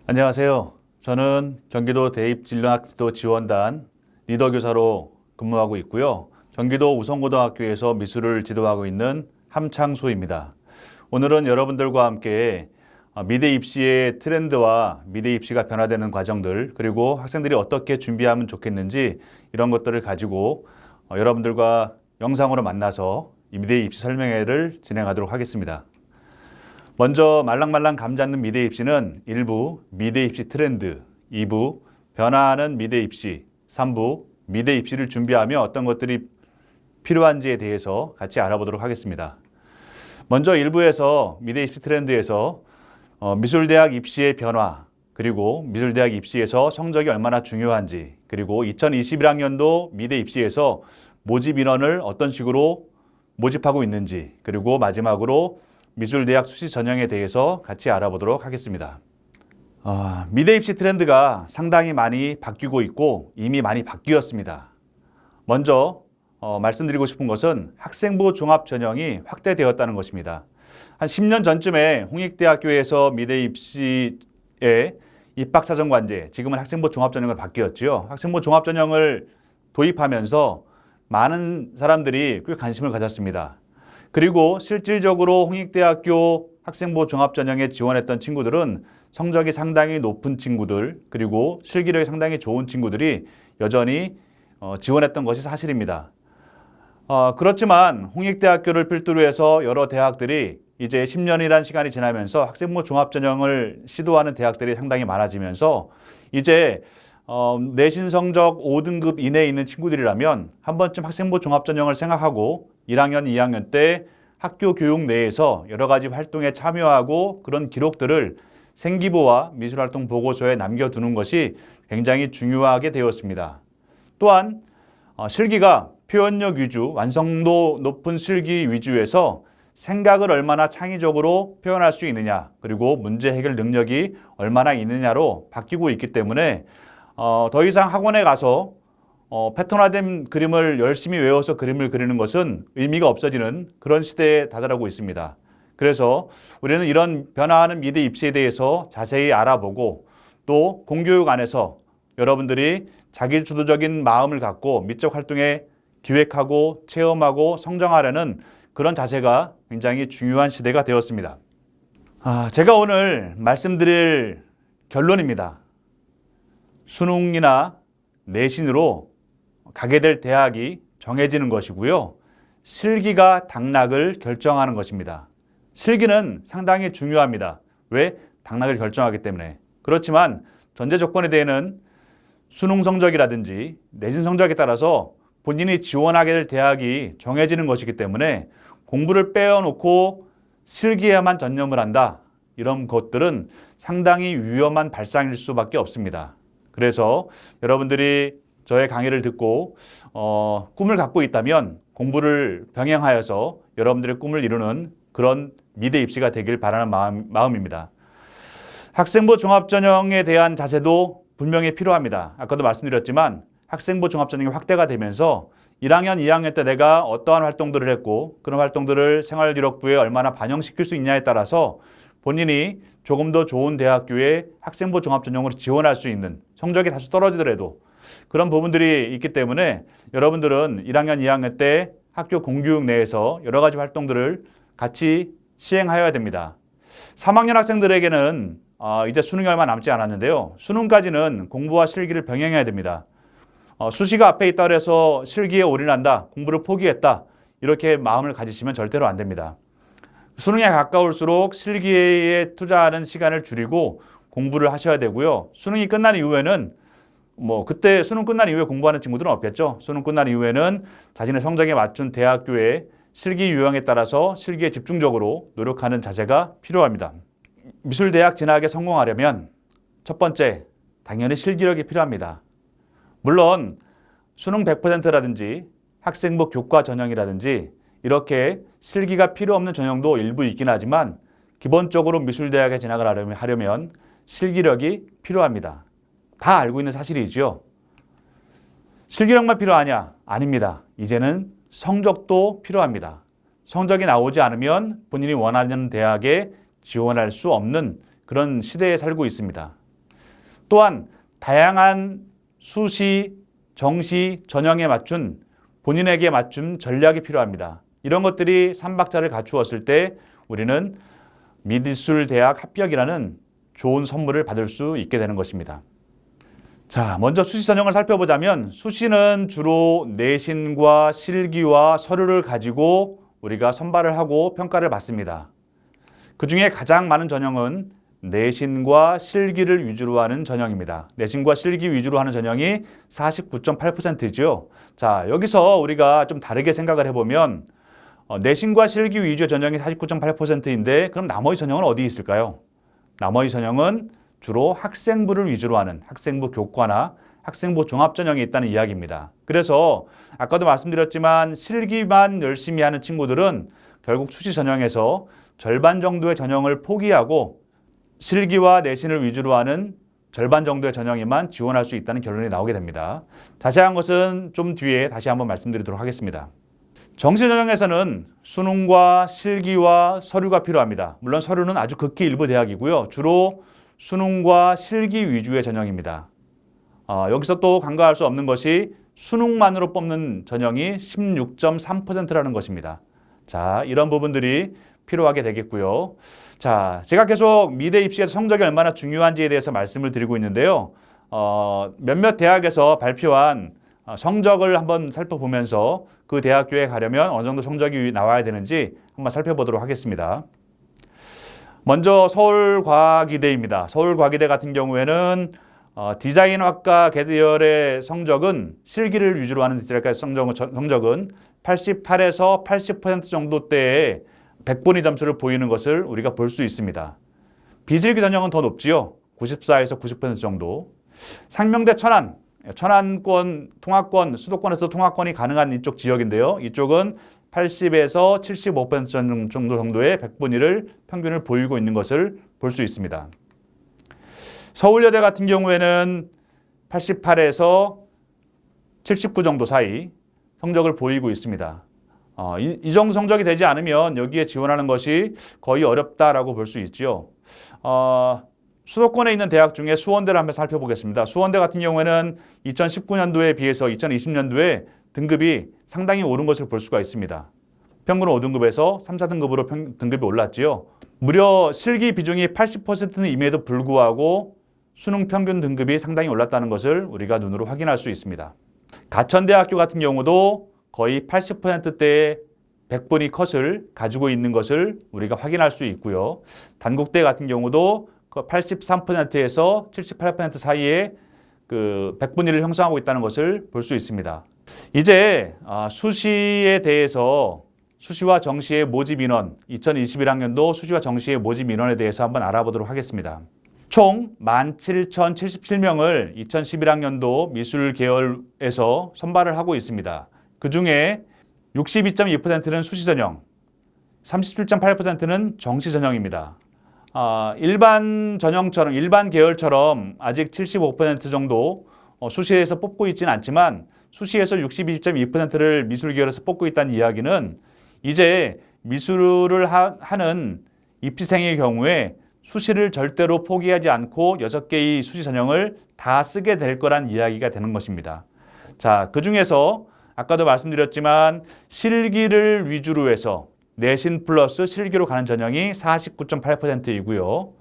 안녕하세요. 저는 경기도 대입진로학지도지원단 리더교사로 근무하고 있고요. 경기도 우성고등학교에서 미술을 지도하고 있는 함창수입니다. 오늘은 여러분들과 함께 미대 입시의 트렌드와 미대 입시가 변화되는 과정들, 그리고 학생들이 어떻게 준비하면 좋겠는지 이런 것들을 가지고 여러분들과 영상으로 만나서 이 미대 입시 설명회를 진행하도록 하겠습니다. 먼저 말랑말랑 감 잡는 미대 입시는 1부 미대 입시 트렌드, 2부 변화하는 미대 입시, 3부 미대 입시를 준비하며 어떤 것들이 필요한지에 대해서 같이 알아보도록 하겠습니다. 먼저 1부에서 미대 입시 트렌드에서 미술대학 입시의 변화, 그리고 미술대학 입시에서 성적이 얼마나 중요한지, 그리고 2021학년도 미대 입시에서 모집 인원을 어떤 식으로 모집하고 있는지, 그리고 마지막으로 미술대학 수시 전형에 대해서 같이 알아보도록 하겠습니다. 미대 입시 트렌드가 상당히 많이 바뀌고 있고 이미 많이 바뀌었습니다. 먼저 말씀드리고 싶은 것은 학생부 종합 전형이 확대되었다는 것입니다. 한 10년 전쯤에 홍익대학교에서 미대 입시의 입학사정관제, 지금은 학생부 종합 전형으로 바뀌었죠. 학생부 종합 전형을 도입하면서 많은 사람들이 꽤 관심을 가졌습니다. 그리고 실질적으로 홍익대학교 학생부 종합전형에 지원했던 친구들은 성적이 상당히 높은 친구들, 그리고 실기력이 상당히 좋은 친구들이 여전히 지원했던 것이 사실입니다. 그렇지만 홍익대학교를 필두로 해서 여러 대학들이 이제 10년이라는 시간이 지나면서 학생부 종합전형을 시도하는 대학들이 상당히 많아지면서 이제 내신 성적 5등급 이내에 있는 친구들이라면 한 번쯤 학생부 종합전형을 생각하고 1학년, 2학년 때 학교 교육 내에서 여러 가지 활동에 참여하고 그런 기록들을 생기부와 미술활동 보고서에 남겨두는 것이 굉장히 중요하게 되었습니다. 또한 실기가 표현력 위주, 완성도 높은 실기 위주에서 생각을 얼마나 창의적으로 표현할 수 있느냐, 그리고 문제 해결 능력이 얼마나 있느냐로 바뀌고 있기 때문에 더 이상 학원에 가서 패턴화된 그림을 열심히 외워서 그림을 그리는 것은 의미가 없어지는 그런 시대에 다다르고 있습니다. 그래서 우리는 이런 변화하는 미대 입시에 대해서 자세히 알아보고 또 공교육 안에서 여러분들이 자기주도적인 마음을 갖고 미적 활동에 기획하고 체험하고 성장하려는 그런 자세가 굉장히 중요한 시대가 되었습니다. 제가 오늘 말씀드릴 결론입니다. 수능이나 내신으로 가게 될 대학이 정해지는 것이고요. 실기가 당락을 결정하는 것입니다. 실기는 상당히 중요합니다. 왜? 당락을 결정하기 때문에. 그렇지만 전제 조건에 대해서는 수능 성적이라든지 내신 성적에 따라서 본인이 지원하게 될 대학이 정해지는 것이기 때문에 공부를 빼어놓고 실기에만 전념을 한다. 이런 것들은 상당히 위험한 발상일 수밖에 없습니다. 그래서 여러분들이 저의 강의를 듣고 꿈을 갖고 있다면 공부를 병행하여서 여러분들의 꿈을 이루는 그런 미대 입시가 되길 바라는 마음입니다. 학생부 종합전형에 대한 자세도 분명히 필요합니다. 아까도 말씀드렸지만 학생부 종합전형이 확대가 되면서 1학년, 2학년 때 내가 어떠한 활동들을 했고 그런 활동들을 생활기록부에 얼마나 반영시킬 수 있냐에 따라서 본인이 조금 더 좋은 대학교에 학생부 종합전형으로 지원할 수 있는, 성적이 다소 떨어지더라도 그런 부분들이 있기 때문에 여러분들은 1학년, 2학년 때 학교 공교육 내에서 여러 가지 활동들을 같이 시행하여야 됩니다. 3학년 학생들에게는 이제 수능이 얼마 남지 않았는데요. 수능까지는 공부와 실기를 병행해야 됩니다. 수시가 앞에 있다 그래서 실기에 올인한다, 공부를 포기했다, 이렇게 마음을 가지시면 절대로 안 됩니다. 수능에 가까울수록 실기에 투자하는 시간을 줄이고 공부를 하셔야 되고요. 수능이 끝난 이후에는 그때 수능 끝난 이후에 공부하는 친구들은 없겠죠. 수능 끝난 이후에는 자신의 성적에 맞춘 대학교의 실기 유형에 따라서 실기에 집중적으로 노력하는 자세가 필요합니다. 미술대학 진학에 성공하려면 첫 번째, 당연히 실기력이 필요합니다. 물론 수능 100%라든지 학생부 교과 전형이라든지 이렇게 실기가 필요 없는 전형도 일부 있긴 하지만 기본적으로 미술대학에 진학을 하려면 실기력이 필요합니다. 다 알고 있는 사실이지요. 실기력만 필요하냐? 아닙니다. 이제는 성적도 필요합니다. 성적이 나오지 않으면 본인이 원하는 대학에 지원할 수 없는 그런 시대에 살고 있습니다. 또한 다양한 수시, 정시, 전형에 맞춘 본인에게 맞춤 전략이 필요합니다. 이런 것들이 3박자를 갖추었을 때 우리는 미술대학 합격이라는 좋은 선물을 받을 수 있게 되는 것입니다. 자, 먼저 수시 전형을 살펴보자면 수시는 주로 내신과 실기와 서류를 가지고 우리가 선발을 하고 평가를 받습니다. 그 중에 가장 많은 전형은 내신과 실기를 위주로 하는 전형입니다. 내신과 실기 위주로 하는 전형이 49.8%죠. 자, 여기서 우리가 좀 다르게 생각을 해보면 내신과 실기 위주의 전형이 49.8%인데 그럼 나머지 전형은 어디 있을까요? 나머지 전형은 주로 학생부를 위주로 하는 학생부 교과나 학생부 종합 전형이 있다는 이야기입니다. 그래서 아까도 말씀드렸지만 실기만 열심히 하는 친구들은 결국 수시 전형에서 절반 정도의 전형을 포기하고 실기와 내신을 위주로 하는 절반 정도의 전형에만 지원할 수 있다는 결론이 나오게 됩니다. 자세한 것은 좀 뒤에 다시 한번 말씀드리도록 하겠습니다. 정시 전형에서는 수능과 실기와 서류가 필요합니다. 물론 서류는 아주 극히 일부 대학이고요. 주로 수능과 실기 위주의 전형입니다. 여기서 또 간과할 수 없는 것이 수능만으로 뽑는 전형이 16.3%라는 것입니다. 자, 이런 부분들이 필요하게 되겠고요. 자, 제가 계속 미대 입시에서 성적이 얼마나 중요한지에 대해서 말씀을 드리고 있는데요. 몇몇 대학에서 발표한 성적을 한번 살펴보면서 그 대학교에 가려면 어느 정도 성적이 나와야 되는지 한번 살펴보도록 하겠습니다. 먼저 서울과기대입니다. 서울과기대 같은 경우에는 디자인학과 계열의 성적은 실기를 위주로 하는 디자인학과 성적은 88에서 80% 정도대의 100분위 점수를 보이는 것을 우리가 볼 수 있습니다. 비실기 전형은 더 높지요. 94에서 90% 정도. 상명대 천안권, 통합권, 수도권에서 통합권이 가능한 이쪽 지역인데요. 이쪽은 80에서 75% 정도의 100분위를 평균을 보이고 있는 것을 볼 수 있습니다. 서울여대 같은 경우에는 88에서 79 정도 사이 성적을 보이고 있습니다. 이 정도 성적이 되지 않으면 여기에 지원하는 것이 거의 어렵다라고 볼 수 있죠. 수도권에 있는 대학 중에 수원대를 한번 살펴보겠습니다. 수원대 같은 경우에는 2019년도에 비해서 2020년도에 등급이 상당히 오른 것을 볼 수가 있습니다. 평균 5등급에서 3, 4등급으로 등급이 올랐지요. 무려 실기 비중이 80%는 임에도 불구하고 수능 평균 등급이 상당히 올랐다는 것을 우리가 눈으로 확인할 수 있습니다. 가천대학교 같은 경우도 거의 80%대의 100분위 컷을 가지고 있는 것을 우리가 확인할 수 있고요. 단국대 같은 경우도 83%에서 78% 사이에 그 100분위를 형성하고 있다는 것을 볼 수 있습니다. 이제 수시에 대해서 수시와 정시의 모집 인원, 2021학년도 수시와 정시의 모집 인원에 대해서 한번 알아보도록 하겠습니다. 총 17,077명을 2011학년도 미술 계열에서 선발을 하고 있습니다. 그 중에 62.2%는 수시 전형, 37.8%는 정시 전형입니다. 일반 전형처럼, 일반 계열처럼 아직 75% 정도 수시에서 뽑고 있지는 않지만 수시에서 62.2%를 미술 계열에서 뽑고 있다는 이야기는 이제 미술을 하는 입시생의 경우에 수시를 절대로 포기하지 않고 6개의 수시 전형을 다 쓰게 될 거란 이야기가 되는 것입니다. 자, 그 중에서 아까도 말씀드렸지만 실기를 위주로 해서 내신 플러스 실기로 가는 전형이 49.8%이고요.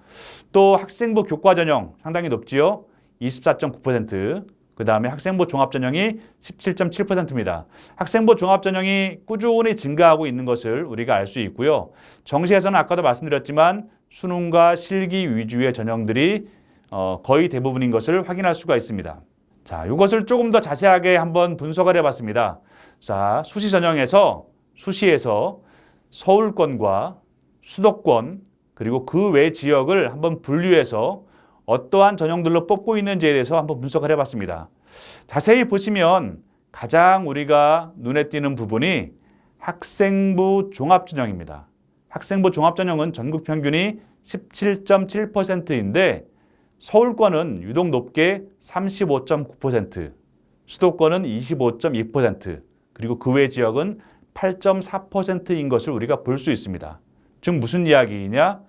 또 학생부 교과 전형 상당히 높지요. 24.9%. 그 다음에 학생부 종합 전형이 17.7%입니다. 학생부 종합 전형이 꾸준히 증가하고 있는 것을 우리가 알 수 있고요. 정시에서는 아까도 말씀드렸지만 수능과 실기 위주의 전형들이 거의 대부분인 것을 확인할 수가 있습니다. 자, 이것을 조금 더 자세하게 한번 분석을 해봤습니다. 자, 수시 전형에서 수시에서 서울권과 수도권 그리고 그 외 지역을 한번 분류해서 어떠한 전형들로 뽑고 있는지에 대해서 한번 분석을 해봤습니다. 자세히 보시면 가장 우리가 눈에 띄는 부분이 학생부 종합전형입니다. 학생부 종합전형은 전국 평균이 17.7%인데 서울권은 유독 높게 35.9%, 수도권은 25.2%, 그리고 그 외 지역은 8.4%인 것을 우리가 볼 수 있습니다. 즉 무슨 이야기이냐?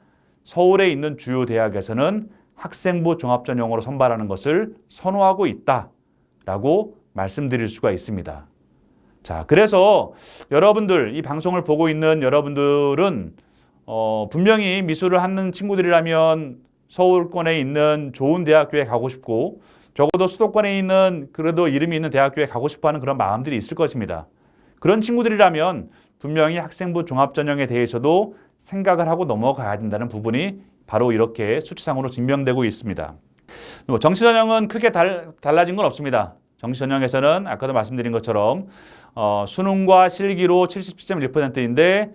서울에 있는 주요 대학에서는 학생부 종합전형으로 선발하는 것을 선호하고 있다라고 말씀드릴 수가 있습니다. 자, 그래서 여러분들, 이 방송을 보고 있는 여러분들은 분명히 미술을 하는 친구들이라면 서울권에 있는 좋은 대학교에 가고 싶고 적어도 수도권에 있는 그래도 이름이 있는 대학교에 가고 싶어하는 그런 마음들이 있을 것입니다. 그런 친구들이라면 분명히 학생부 종합전형에 대해서도 생각을 하고 넘어가야 된다는 부분이 바로 이렇게 수치상으로 증명되고 있습니다. 정시전형은 크게 달라진 건 없습니다. 정시전형에서는 아까도 말씀드린 것처럼 수능과 실기로 77.1%인데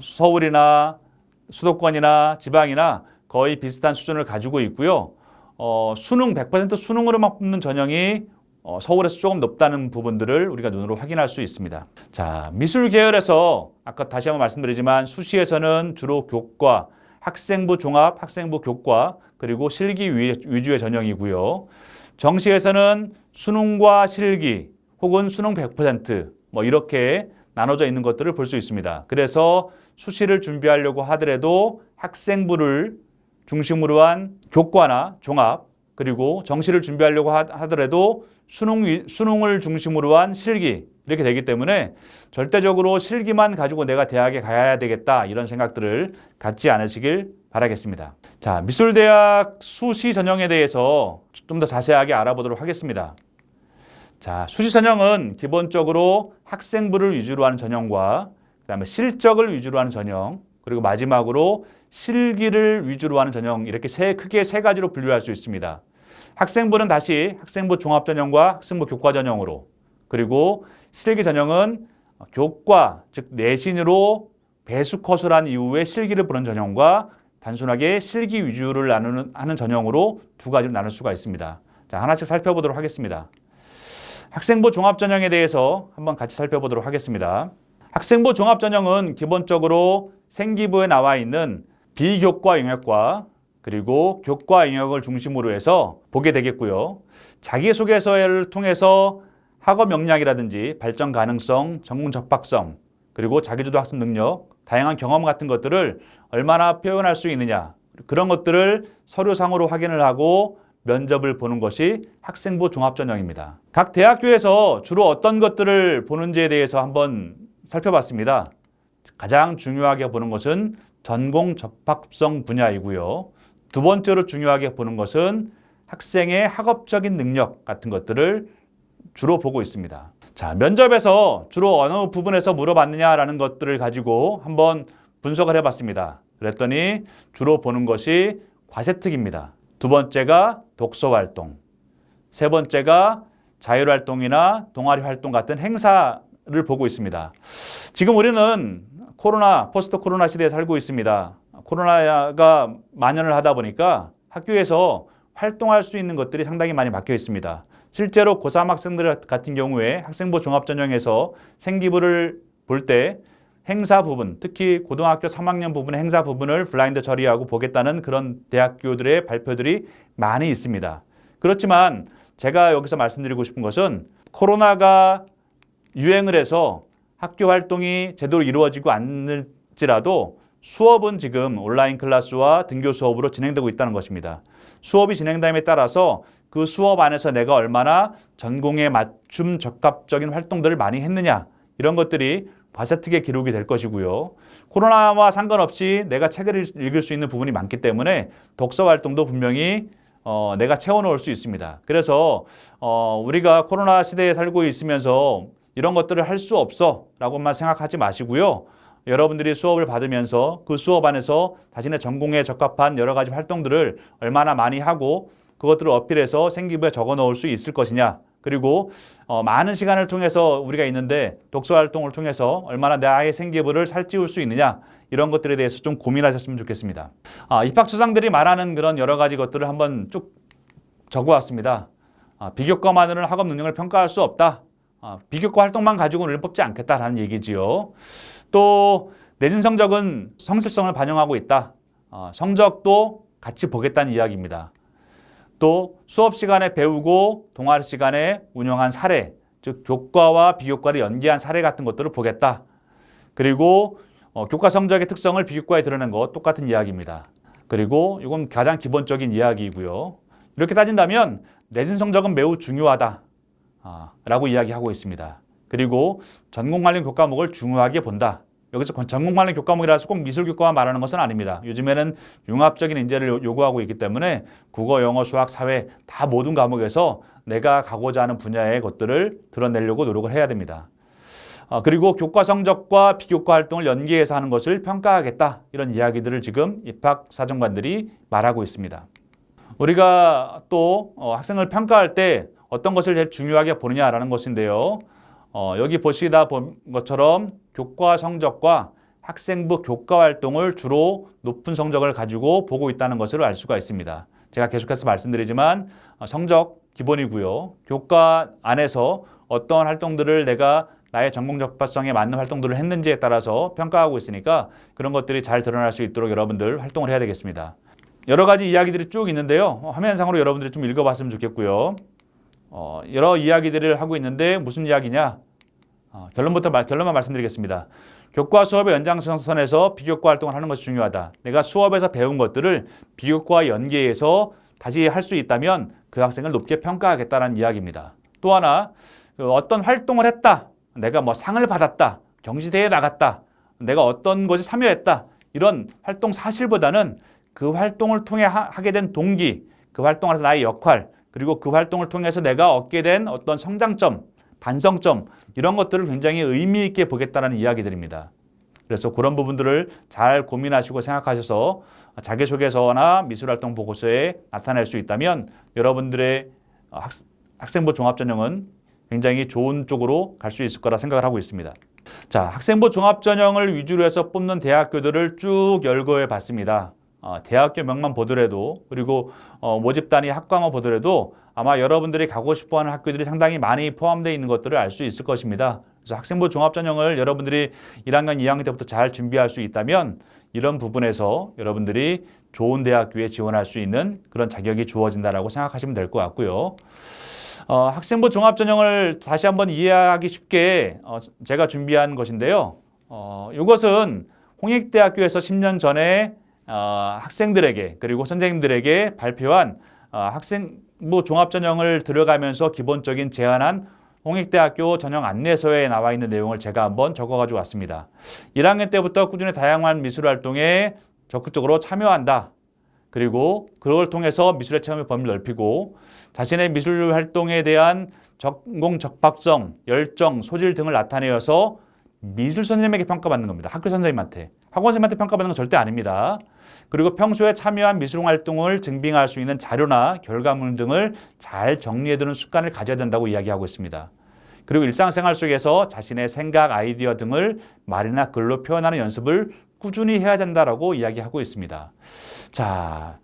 서울이나 수도권이나 지방이나 거의 비슷한 수준을 가지고 있고요. 수능 100% 수능으로만 뽑는 전형이 서울에서 조금 높다는 부분들을 우리가 눈으로 확인할 수 있습니다. 자, 미술 계열에서 아까 다시 한번 말씀드리지만 수시에서는 주로 교과, 학생부 종합, 학생부 교과, 그리고 실기 위주의 전형이고요. 정시에서는 수능과 실기 혹은 수능 100% 이렇게 나눠져 있는 것들을 볼 수 있습니다. 그래서 수시를 준비하려고 하더라도 학생부를 중심으로 한 교과나 종합, 그리고 정시를 준비하려고 하더라도 수능을 중심으로 한 실기 이렇게 되기 때문에 절대적으로 실기만 가지고 내가 대학에 가야 되겠다 이런 생각들을 갖지 않으시길 바라겠습니다. 자, 미술대학 수시 전형에 대해서 좀 더 자세하게 알아보도록 하겠습니다. 자, 수시 전형은 기본적으로 학생부를 위주로 하는 전형과 그다음에 실적을 위주로 하는 전형, 그리고 마지막으로 실기를 위주로 하는 전형 이렇게 크게 세 가지로 분류할 수 있습니다. 학생부는 다시 학생부 종합전형과 학생부 교과전형으로, 그리고 실기 전형은 교과, 즉 내신으로 배수 컷을 한 이후에 실기를 보는 전형과 단순하게 실기 위주를 하는 전형으로 두 가지로 나눌 수가 있습니다. 자, 하나씩 살펴보도록 하겠습니다. 학생부 종합전형에 대해서 한번 같이 살펴보도록 하겠습니다. 학생부 종합전형은 기본적으로 생기부에 나와 있는 비교과 영역과 그리고 교과 영역을 중심으로 해서 보게 되겠고요. 자기소개서를 통해서 학업 역량이라든지 발전 가능성, 전공 적합성, 그리고 자기주도 학습 능력, 다양한 경험 같은 것들을 얼마나 표현할 수 있느냐, 그런 것들을 서류상으로 확인을 하고 면접을 보는 것이 학생부 종합전형입니다. 각 대학교에서 주로 어떤 것들을 보는지에 대해서 한번 살펴봤습니다. 가장 중요하게 보는 것은 전공 적합성 분야이고요. 두 번째로 중요하게 보는 것은 학생의 학업적인 능력 같은 것들을 주로 보고 있습니다. 자, 면접에서 주로 어느 부분에서 물어봤느냐라는 것들을 가지고 한번 분석을 해봤습니다. 그랬더니 주로 보는 것이 과세특입니다. 두 번째가 독서활동, 세 번째가 자율활동이나 동아리활동 같은 행사를 보고 있습니다. 지금 우리는 포스트 코로나 시대에 살고 있습니다. 코로나가 만연을 하다 보니까 학교에서 활동할 수 있는 것들이 상당히 많이 막혀 있습니다. 실제로 고3 학생들 같은 경우에 학생부 종합전형에서 생기부를 볼 때 행사 부분, 특히 고등학교 3학년 부분의 행사 부분을 블라인드 처리하고 보겠다는 그런 대학교들의 발표들이 많이 있습니다. 그렇지만 제가 여기서 말씀드리고 싶은 것은 코로나가 유행을 해서 학교 활동이 제대로 이루어지고 않을지라도 수업은 지금 온라인 클래스와 등교 수업으로 진행되고 있다는 것입니다. 수업이 진행됨에 따라서 그 수업 안에서 내가 얼마나 전공에 맞춤 적합적인 활동들을 많이 했느냐, 이런 것들이 과세특의 기록이 될 것이고요. 코로나와 상관없이 내가 책을 읽을 수 있는 부분이 많기 때문에 독서 활동도 분명히 내가 채워놓을 수 있습니다. 그래서 우리가 코로나 시대에 살고 있으면서 이런 것들을 할 수 없어 라고만 생각하지 마시고요. 여러분들이 수업을 받으면서 그 수업 안에서 자신의 전공에 적합한 여러 가지 활동들을 얼마나 많이 하고 그것들을 어필해서 생기부에 적어 놓을 수 있을 것이냐, 그리고 많은 시간을 통해서 우리가 있는데 독서 활동을 통해서 얼마나 나의 생기부를 살찌울 수 있느냐, 이런 것들에 대해서 좀 고민하셨으면 좋겠습니다. 입학처장들이 말하는 그런 여러 가지 것들을 한번 쭉 적어왔습니다. 비교과만으로는 학업 능력을 평가할 수 없다. 비교과 활동만 가지고는 뽑지 않겠다라는 얘기지요. 또 내신 성적은 성실성을 반영하고 있다. 성적도 같이 보겠다는 이야기입니다. 또 수업 시간에 배우고 동아리 시간에 운영한 사례, 즉 교과와 비교과를 연계한 사례 같은 것들을 보겠다. 그리고 교과 성적의 특성을 비교과에 드러낸 것 똑같은 이야기입니다. 그리고 이건 가장 기본적인 이야기이고요. 이렇게 따진다면 내신 성적은 매우 중요하다 라고 이야기하고 있습니다. 그리고 전공 관련 교과목을 중요하게 본다. 여기서 전공 관련 교과목이라서 꼭 미술 교과만 말하는 것은 아닙니다. 요즘에는 융합적인 인재를 요구하고 있기 때문에 국어, 영어, 수학, 사회 다 모든 과목에서 내가 가고자 하는 분야의 것들을 드러내려고 노력을 해야 됩니다. 그리고 교과 성적과 비교과 활동을 연계해서 하는 것을 평가하겠다. 이런 이야기들을 지금 입학사정관들이 말하고 있습니다. 우리가 또 학생을 평가할 때 어떤 것을 제일 중요하게 보느냐라는 것인데요. 여기 보시다 본 것처럼 교과 성적과 학생부 교과 활동을 주로 높은 성적을 가지고 보고 있다는 것을 알 수가 있습니다. 제가 계속해서 말씀드리지만 성적 기본이고요. 교과 안에서 어떤 활동들을 내가 나의 전공 적합성에 맞는 활동들을 했는지에 따라서 평가하고 있으니까 그런 것들이 잘 드러날 수 있도록 여러분들 활동을 해야 되겠습니다. 여러 가지 이야기들이 쭉 있는데요. 화면상으로 여러분들이 좀 읽어봤으면 좋겠고요. 여러 이야기들을 하고 있는데 무슨 이야기냐? 결론만 말씀드리겠습니다. 교과 수업의 연장선에서 비교과 활동을 하는 것이 중요하다. 내가 수업에서 배운 것들을 비교과 연계해서 다시 할 수 있다면 그 학생을 높게 평가하겠다는 이야기입니다. 또 하나, 어떤 활동을 했다. 내가 뭐 상을 받았다. 경시대회에 나갔다. 내가 어떤 것에 참여했다. 이런 활동 사실보다는 그 활동을 통해 하게 된 동기, 그 활동 안에서 나의 역할, 그리고 그 활동을 통해서 내가 얻게 된 어떤 성장점, 반성점 이런 것들을 굉장히 의미 있게 보겠다는 이야기들입니다. 그래서 그런 부분들을 잘 고민하시고 생각하셔서 자기소개서나 미술활동 보고서에 나타낼 수 있다면 여러분들의 학생부 종합전형은 굉장히 좋은 쪽으로 갈 수 있을 거라 생각을 하고 있습니다. 자, 학생부 종합전형을 위주로 해서 뽑는 대학교들을 쭉 열거해 봤습니다. 대학교명만 보더라도 그리고 모집단위 학과만 보더라도 아마 여러분들이 가고 싶어하는 학교들이 상당히 많이 포함되어 있는 것들을 알 수 있을 것입니다. 그래서 학생부 종합전형을 여러분들이 1학년, 2학년 때부터 잘 준비할 수 있다면 이런 부분에서 여러분들이 좋은 대학교에 지원할 수 있는 그런 자격이 주어진다라고 생각하시면 될 것 같고요. 학생부 종합전형을 다시 한번 이해하기 쉽게 제가 준비한 것인데요. 이것은 홍익대학교에서 10년 전에 학생들에게 그리고 선생님들에게 발표한 학생부 종합전형을 들어가면서 기본적인 제안한 홍익대학교 전형 안내서에 나와 있는 내용을 제가 한번 적어가지고 왔습니다. 1학년 때부터 꾸준히 다양한 미술활동에 적극적으로 참여한다. 그리고 그걸 통해서 미술의 체험의 범위를 넓히고 자신의 미술 활동에 대한 전공 적합성, 열정, 소질 등을 나타내어서 미술 선생님에게 평가받는 겁니다. 학교 선생님한테. 학원 선생님한테 평가받는 건 절대 아닙니다. 그리고 평소에 참여한 미술 활동을 증빙할 수 있는 자료나 결과물 등을 잘 정리해두는 습관을 가져야 된다고 이야기하고 있습니다. 그리고 일상생활 속에서 자신의 생각, 아이디어 등을 말이나 글로 표현하는 연습을 꾸준히 해야 된다라고 이야기하고 있습니다. 자,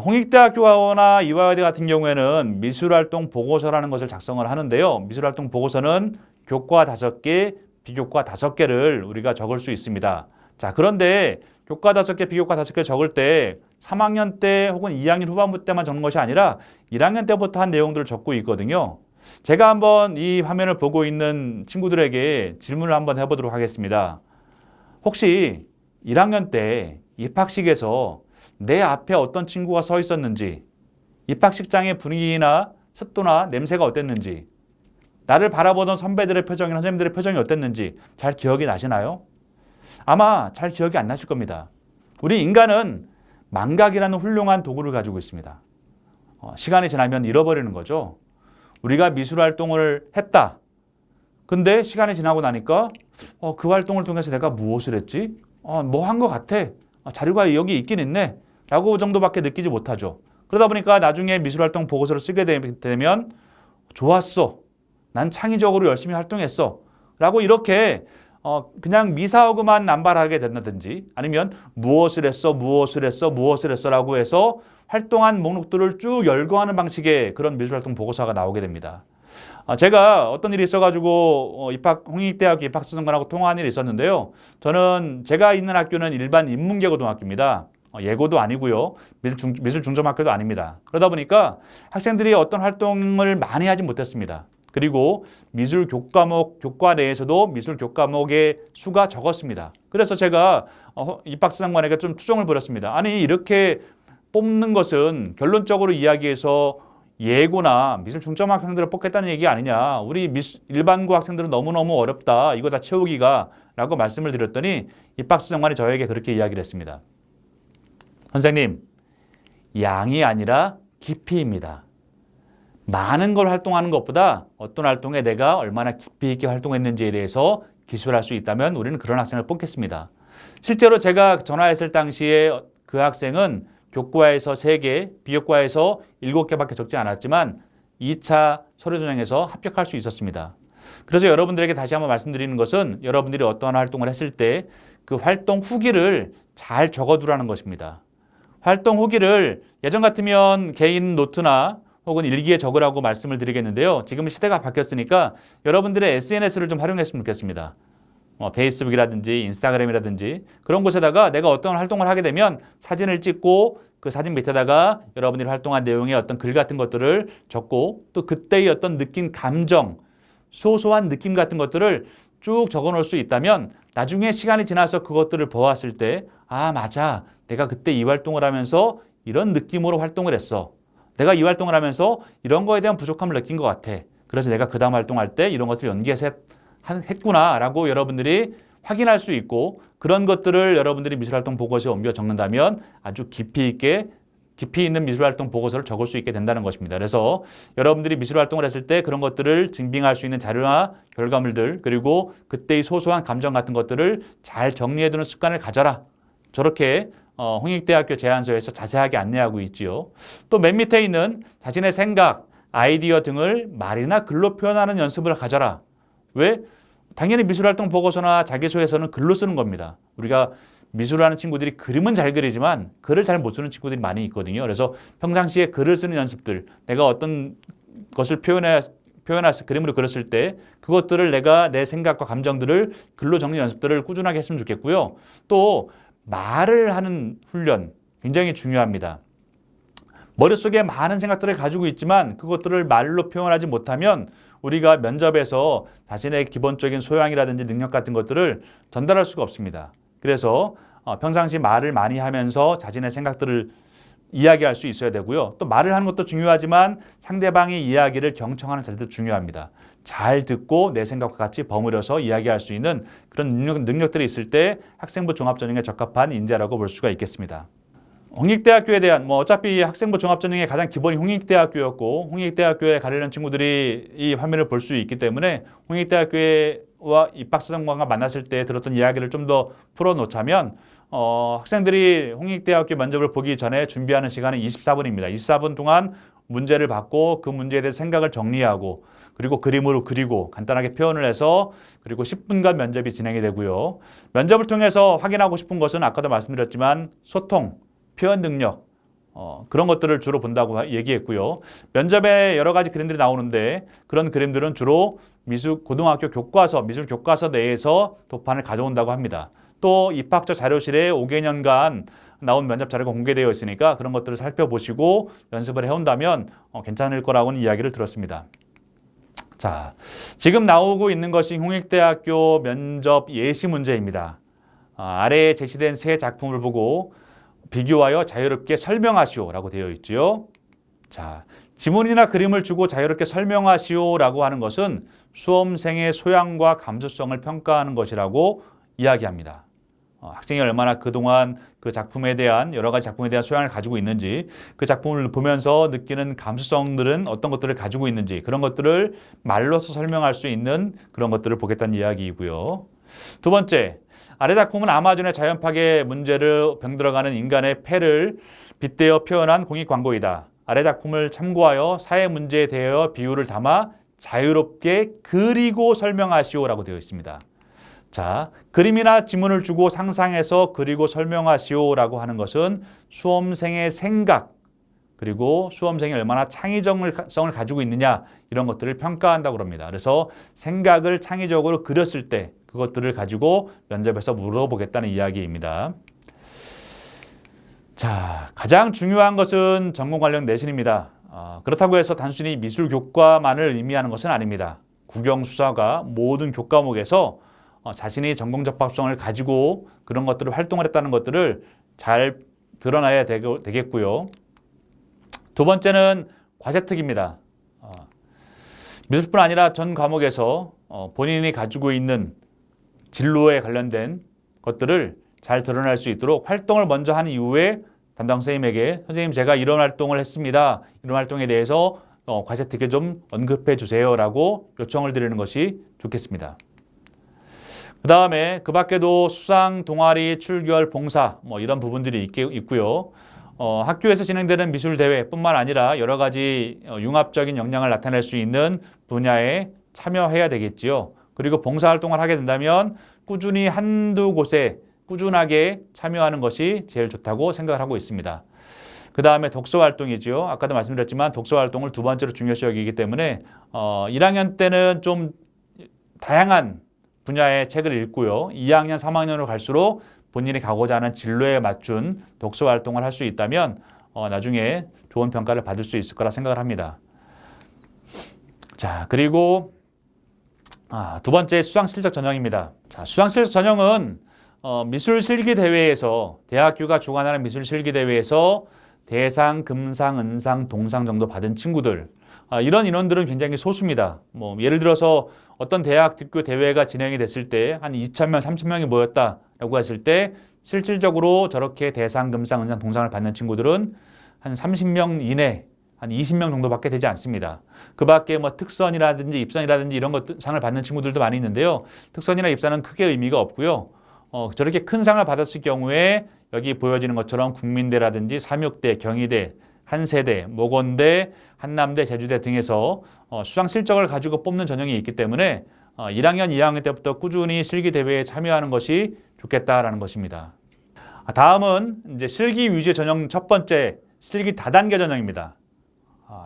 홍익대학교나 이화여대 같은 경우에는 미술활동 보고서라는 것을 작성을 하는데요. 미술활동 보고서는 교과 5개, 비교과 5개를 우리가 적을 수 있습니다. 자, 그런데 교과 5개, 비교과 5개 적을 때 3학년 때 혹은 2학년 후반부 때만 적는 것이 아니라 1학년 때부터 한 내용들을 적고 있거든요. 제가 한번 이 화면을 보고 있는 친구들에게 질문을 한번 해보도록 하겠습니다. 혹시 1학년 때 입학식에서 내 앞에 어떤 친구가 서 있었는지, 입학식장의 분위기나 습도나 냄새가 어땠는지, 나를 바라보던 선배들의 표정이나 선생님들의 표정이 어땠는지 잘 기억이 나시나요? 아마 잘 기억이 안 나실 겁니다. 우리 인간은 망각이라는 훌륭한 도구를 가지고 있습니다. 시간이 지나면 잃어버리는 거죠. 우리가 미술 활동을 했다. 근데 시간이 지나고 나니까 그 활동을 통해서 내가 무엇을 했지? 뭐 한 것 같아. 자료가 여기 있긴 있네. 라고 정도밖에 느끼지 못하죠. 그러다 보니까 나중에 미술활동 보고서를 쓰게 되면 좋았어. 난 창의적으로 열심히 활동했어. 라고 이렇게 그냥 미사오그만 남발하게 된다든지 아니면 무엇을 했어 라고 해서 활동한 목록들을 쭉 열거하는 방식의 그런 미술활동 보고서가 나오게 됩니다. 제가 어떤 일이 있어가지고 홍익대학교 입학사정관하고 통화한 일이 있었는데요. 제가 있는 학교는 일반 인문계고등학교입니다. 예고도 아니고요. 미술 중점학교도 아닙니다. 그러다 보니까 학생들이 어떤 활동을 많이 하지 못했습니다. 그리고 미술 교과 내에서도 미술 교과목의 수가 적었습니다. 그래서 제가 입학사 장관에게 좀 투정을 벌였습니다. 아니 이렇게 뽑는 것은 결론적으로 이야기해서 예고나 미술 중점 학생들을 뽑겠다는 얘기 아니냐. 우리 일반고 학생들은 너무너무 어렵다. 이거 다 채우기가 라고 말씀을 드렸더니 입학사 장관이 저에게 그렇게 이야기를 했습니다. 선생님, 양이 아니라 깊이입니다. 많은 걸 활동하는 것보다 어떤 활동에 내가 얼마나 깊이 있게 활동했는지에 대해서 기술할 수 있다면 우리는 그런 학생을 뽑겠습니다. 실제로 제가 전화했을 당시에 그 학생은 교과에서 3개, 비교과에서 7개밖에 적지 않았지만 2차 서류 전형에서 합격할 수 있었습니다. 그래서 여러분들에게 다시 한번 말씀드리는 것은 여러분들이 어떠한 활동을 했을 때 그 활동 후기를 잘 적어두라는 것입니다. 활동 후기를 예전 같으면 개인 노트나 혹은 일기에 적으라고 말씀을 드리겠는데요. 지금 시대가 바뀌었으니까 여러분들의 SNS를 좀 활용했으면 좋겠습니다. 페이스북이라든지 인스타그램이라든지 그런 곳에다가 내가 어떤 활동을 하게 되면 사진을 찍고 그 사진 밑에다가 여러분들이 활동한 내용의 어떤 글 같은 것들을 적고 또 그때의 어떤 느낀 감정, 소소한 느낌 같은 것들을 쭉 적어 놓을 수 있다면 나중에 시간이 지나서 그것들을 보았을 때 아, 맞아. 내가 그때 이 활동을 하면서 이런 느낌으로 활동을 했어. 내가 이 활동을 하면서 이런 거에 대한 부족함을 느낀 것 같아. 그래서 내가 그 다음 활동할 때 이런 것을 연기해서 했구나라고 여러분들이 확인할 수 있고 그런 것들을 여러분들이 미술활동 보고서에 옮겨 적는다면 아주 깊이 있는 미술활동 보고서를 적을 수 있게 된다는 것입니다. 그래서 여러분들이 미술활동을 했을 때 그런 것들을 증빙할 수 있는 자료나 결과물들 그리고 그때의 소소한 감정 같은 것들을 잘 정리해두는 습관을 가져라. 저렇게 홍익대학교 제안서에서 자세하게 안내하고 있지요. 또 맨 밑에 있는 자신의 생각, 아이디어 등을 말이나 글로 표현하는 연습을 가져라. 왜? 당연히 미술활동 보고서나 자기소에서는 글로 쓰는 겁니다. 우리가 미술하는 친구들이 그림은 잘 그리지만 글을 잘 못 쓰는 친구들이 많이 있거든요. 그래서 평상시에 글을 쓰는 연습들, 내가 어떤 것을 표현해서 그림으로 그렸을 때 그것들을 내가 내 생각과 감정들을 글로 적는 연습들을 꾸준하게 했으면 좋겠고요. 또 말을 하는 훈련 굉장히 중요합니다. 머릿속에 많은 생각들을 가지고 있지만 그것들을 말로 표현하지 못하면 우리가 면접에서 자신의 기본적인 소양이라든지 능력 같은 것들을 전달할 수가 없습니다. 그래서 평상시 말을 많이 하면서 자신의 생각들을 이야기할 수 있어야 되고요. 또 말을 하는 것도 중요하지만 상대방의 이야기를 경청하는 자세도 중요합니다. 잘 듣고 내 생각과 같이 버무려서 이야기할 수 있는 그런 능력들이 있을 때 학생부 종합전형에 적합한 인재라고 볼 수가 있겠습니다. 홍익대학교에 대한 어차피 학생부 종합전형의 가장 기본이 홍익대학교였고 홍익대학교에 가려는 친구들이 이 화면을 볼 수 있기 때문에 홍익대학교와 입학사정관과 만났을 때 들었던 이야기를 좀 더 풀어놓자면 학생들이 홍익대학교 면접을 보기 전에 준비하는 시간은 24분입니다. 24분 동안 문제를 받고 그 문제에 대해서 생각을 정리하고 그리고 그림으로 그리고 간단하게 표현을 해서 그리고 10분간 면접이 진행이 되고요. 면접을 통해서 확인하고 싶은 것은 아까도 말씀드렸지만 소통, 표현 능력 그런 것들을 주로 본다고 얘기했고요. 면접에 여러 가지 그림들이 나오는데 그런 그림들은 주로 고등학교 교과서, 미술 교과서 내에서 도판을 가져온다고 합니다. 또 입학처 자료실에 5개년간 나온 면접 자료가 공개되어 있으니까 그런 것들을 살펴보시고 연습을 해온다면 괜찮을 거라고는 이야기를 들었습니다. 자, 지금 나오고 있는 것이 홍익대학교 면접 예시 문제입니다. 아래에 제시된 세 작품을 보고 비교하여 자유롭게 설명하시오라고 되어 있죠. 자, 지문이나 그림을 주고 자유롭게 설명하시오라고 하는 것은 수험생의 소양과 감수성을 평가하는 것이라고 이야기합니다. 학생이 얼마나 그동안 그 작품에 대한 여러 가지 작품에 대한 소양을 가지고 있는지 그 작품을 보면서 느끼는 감수성들은 어떤 것들을 가지고 있는지 그런 것들을 말로서 설명할 수 있는 그런 것들을 보겠다는 이야기이고요. 두 번째, 아래 작품은 아마존의 자연파괴 문제를 병들어가는 인간의 폐를 빗대어 표현한 공익 광고이다. 아래 작품을 참고하여 사회 문제에 대하여 비유를 담아 자유롭게 그리고 설명하시오라고 되어 있습니다. 자, 그림이나 지문을 주고 상상해서 그리고 설명하시오라고 하는 것은 수험생의 생각 그리고 수험생이 얼마나 창의성을 가지고 있느냐 이런 것들을 평가한다고 합니다. 그래서 생각을 창의적으로 그렸을 때 그것들을 가지고 면접에서 물어보겠다는 이야기입니다. 자, 가장 중요한 것은 전공 관련 내신입니다. 그렇다고 해서 단순히 미술 교과만을 의미하는 것은 아닙니다. 국영수사가 모든 교과목에서 자신이 전공 적합성을 가지고 그런 것들을 활동을 했다는 것들을 잘 드러나야 되겠고요. 두 번째는 과세특입니다. 미술뿐 아니라 전 과목에서 본인이 가지고 있는 진로에 관련된 것들을 잘 드러날 수 있도록 활동을 먼저 한 이후에 담당 선생님에게 선생님 제가 이런 활동을 했습니다. 이런 활동에 대해서 과세특에 좀 언급해 주세요 라고 요청을 드리는 것이 좋겠습니다. 그 다음에 그 밖에도 수상, 동아리, 출결, 봉사 이런 부분들이 있고요. 학교에서 진행되는 미술대회뿐만 아니라 여러 가지 융합적인 역량을 나타낼 수 있는 분야에 참여해야 되겠지요. 그리고 봉사활동을 하게 된다면 꾸준히 한두 곳에 꾸준하게 참여하는 것이 제일 좋다고 생각을 하고 있습니다. 그 다음에 독서활동이죠. 아까도 말씀드렸지만 독서활동을 두 번째로 중요시 여기기 때문에 1학년 때는 좀 다양한 분야의 책을 읽고요. 2학년, 3학년으로 갈수록 본인이 가고자 하는 진로에 맞춘 독서활동을 할 수 있다면 나중에 좋은 평가를 받을 수 있을 거라 생각을 합니다. 자, 그리고 두 번째 수상실적 전형입니다. 자, 수상실적 전형은 미술실기대회에서 대학교가 주관하는 미술실기대회에서 대상, 금상, 은상, 동상 정도 받은 친구들 이런 인원들은 굉장히 소수입니다. 예를 들어서 어떤 대학교 대회가 진행이 됐을 때 한 2,000명, 3,000명이 모였다라고 했을 때 실질적으로 저렇게 대상, 금상, 은상, 동상을 받는 친구들은 한 30명 이내, 한 20명 정도밖에 되지 않습니다. 그 밖에 특선이라든지 입선이라든지 이런 상을 받는 친구들도 많이 있는데요. 특선이나 입선은 크게 의미가 없고요. 저렇게 큰 상을 받았을 경우에 여기 보여지는 것처럼 국민대라든지 삼육대, 경희대, 한세대, 모건대, 한남대, 제주대 등에서 수상 실적을 가지고 뽑는 전형이 있기 때문에 1학년, 2학년 때부터 꾸준히 실기대회에 참여하는 것이 좋겠다라는 것입니다. 다음은 이제 실기 위주의 전형 첫 번째 실기 다단계 전형입니다.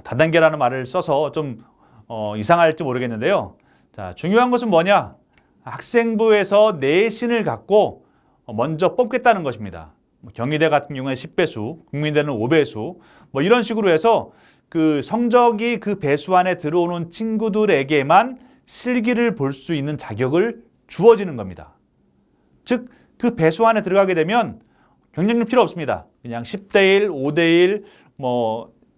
다단계라는 말을 써서 좀 이상할지 모르겠는데요. 자, 중요한 것은 뭐냐? 학생부에서 내신을 갖고 먼저 뽑겠다는 것입니다. 경희대 같은 경우에 10배수, 국민대는 5배수, 이런 식으로 해서 그 성적이 그 배수 안에 들어오는 친구들에게만 실기를 볼 수 있는 자격을 주어지는 겁니다. 즉, 그 배수 안에 들어가게 되면 경쟁률 필요 없습니다. 그냥 10대1, 5대1,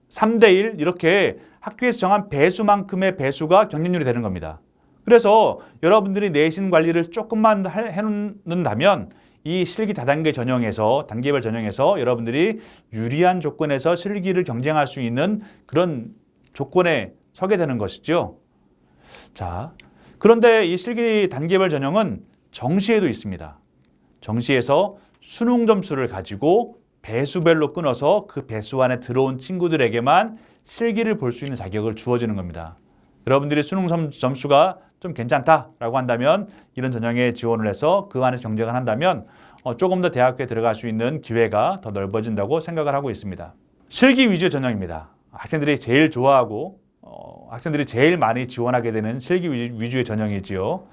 3대1 이렇게 학교에서 정한 배수만큼의 배수가 경쟁률이 되는 겁니다. 그래서 여러분들이 내신 관리를 조금만 해놓는다면 이 실기 다단계 전형에서 단계별 전형에서 여러분들이 유리한 조건에서 실기를 경쟁할 수 있는 그런 조건에 서게 되는 것이죠. 자, 그런데 이 실기 단계별 전형은 정시에도 있습니다. 정시에서 수능 점수를 가지고 배수별로 끊어서 그 배수 안에 들어온 친구들에게만 실기를 볼 수 있는 자격을 주어지는 겁니다. 여러분들이 수능 점수가 좀 괜찮다라고 한다면 이런 전형에 지원을 해서 그 안에서 경쟁을 한다면 조금 더 대학교에 들어갈 수 있는 기회가 더 넓어진다고 생각을 하고 있습니다. 실기 위주 전형입니다. 학생들이 제일 좋아하고 학생들이 제일 많이 지원하게 되는 실기 위주의 전형이지요.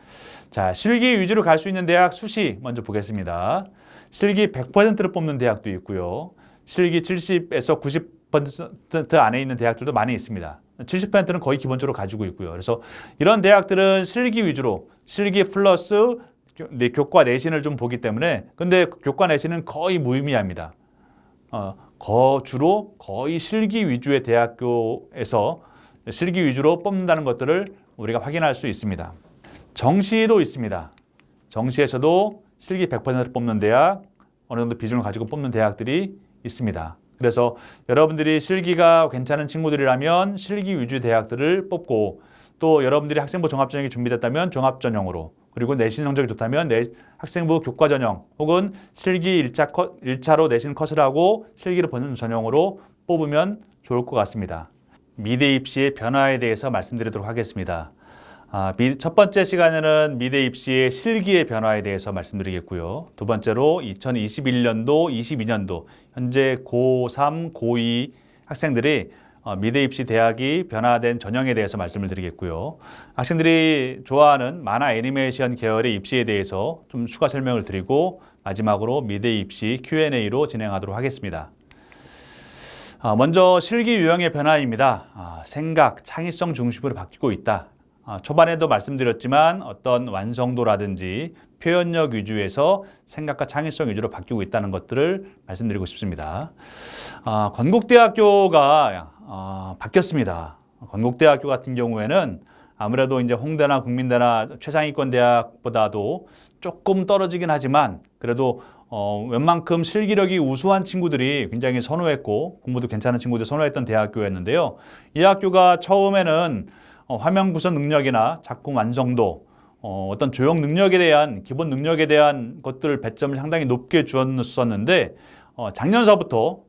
자, 실기 위주로 갈 수 있는 대학 수시 먼저 보겠습니다. 실기 100%를 뽑는 대학도 있고요. 실기 70에서 90% 안에 있는 대학들도 많이 있습니다. 70%는 거의 기본적으로 가지고 있고요. 그래서 이런 대학들은 실기 위주로 실기 플러스 교과 내신을 좀 보기 때문에 근데 교과 내신은 거의 무의미합니다. 주로 거의 실기 위주의 대학교에서 실기 위주로 뽑는다는 것들을 우리가 확인할 수 있습니다. 정시도 있습니다. 정시에서도 실기 100%를 뽑는 대학, 어느 정도 비중을 가지고 뽑는 대학들이 있습니다. 그래서 여러분들이 실기가 괜찮은 친구들이라면 실기 위주 대학들을 뽑고 또 여러분들이 학생부 종합전형이 준비됐다면 종합전형으로 그리고 내신 성적이 좋다면 학생부 교과전형 혹은 실기 1차로 내신 컷을 하고 실기를 보는 전형으로 뽑으면 좋을 것 같습니다. 미대 입시의 변화에 대해서 말씀드리도록 하겠습니다. 첫 번째 시간에는 미대 입시의 실기의 변화에 대해서 말씀드리겠고요. 두 번째로 2021년도, 22년도 현재 고3, 고2 학생들이 미대 입시 대학이 변화된 전형에 대해서 말씀을 드리겠고요. 학생들이 좋아하는 만화 애니메이션 계열의 입시에 대해서 좀 추가 설명을 드리고 마지막으로 미대 입시 Q&A로 진행하도록 하겠습니다. 먼저 실기 유형의 변화입니다. 생각, 창의성 중심으로 바뀌고 있다. 초반에도 말씀드렸지만 어떤 완성도라든지 표현력 위주에서 생각과 창의성 위주로 바뀌고 있다는 것들을 말씀드리고 싶습니다. 건국대학교가 바뀌었습니다. 건국대학교 같은 경우에는 아무래도 이제 홍대나 국민대나 최상위권 대학보다도 조금 떨어지긴 하지만 그래도 웬만큼 실기력이 우수한 친구들이 굉장히 선호했고 공부도 괜찮은 친구들이 선호했던 대학교였는데요. 이 학교가 처음에는 화면 구성 능력이나 작품 완성도, 어떤 조형 능력에 대한 기본 능력에 대한 것들을 배점을 상당히 높게 주었었는데 작년서부터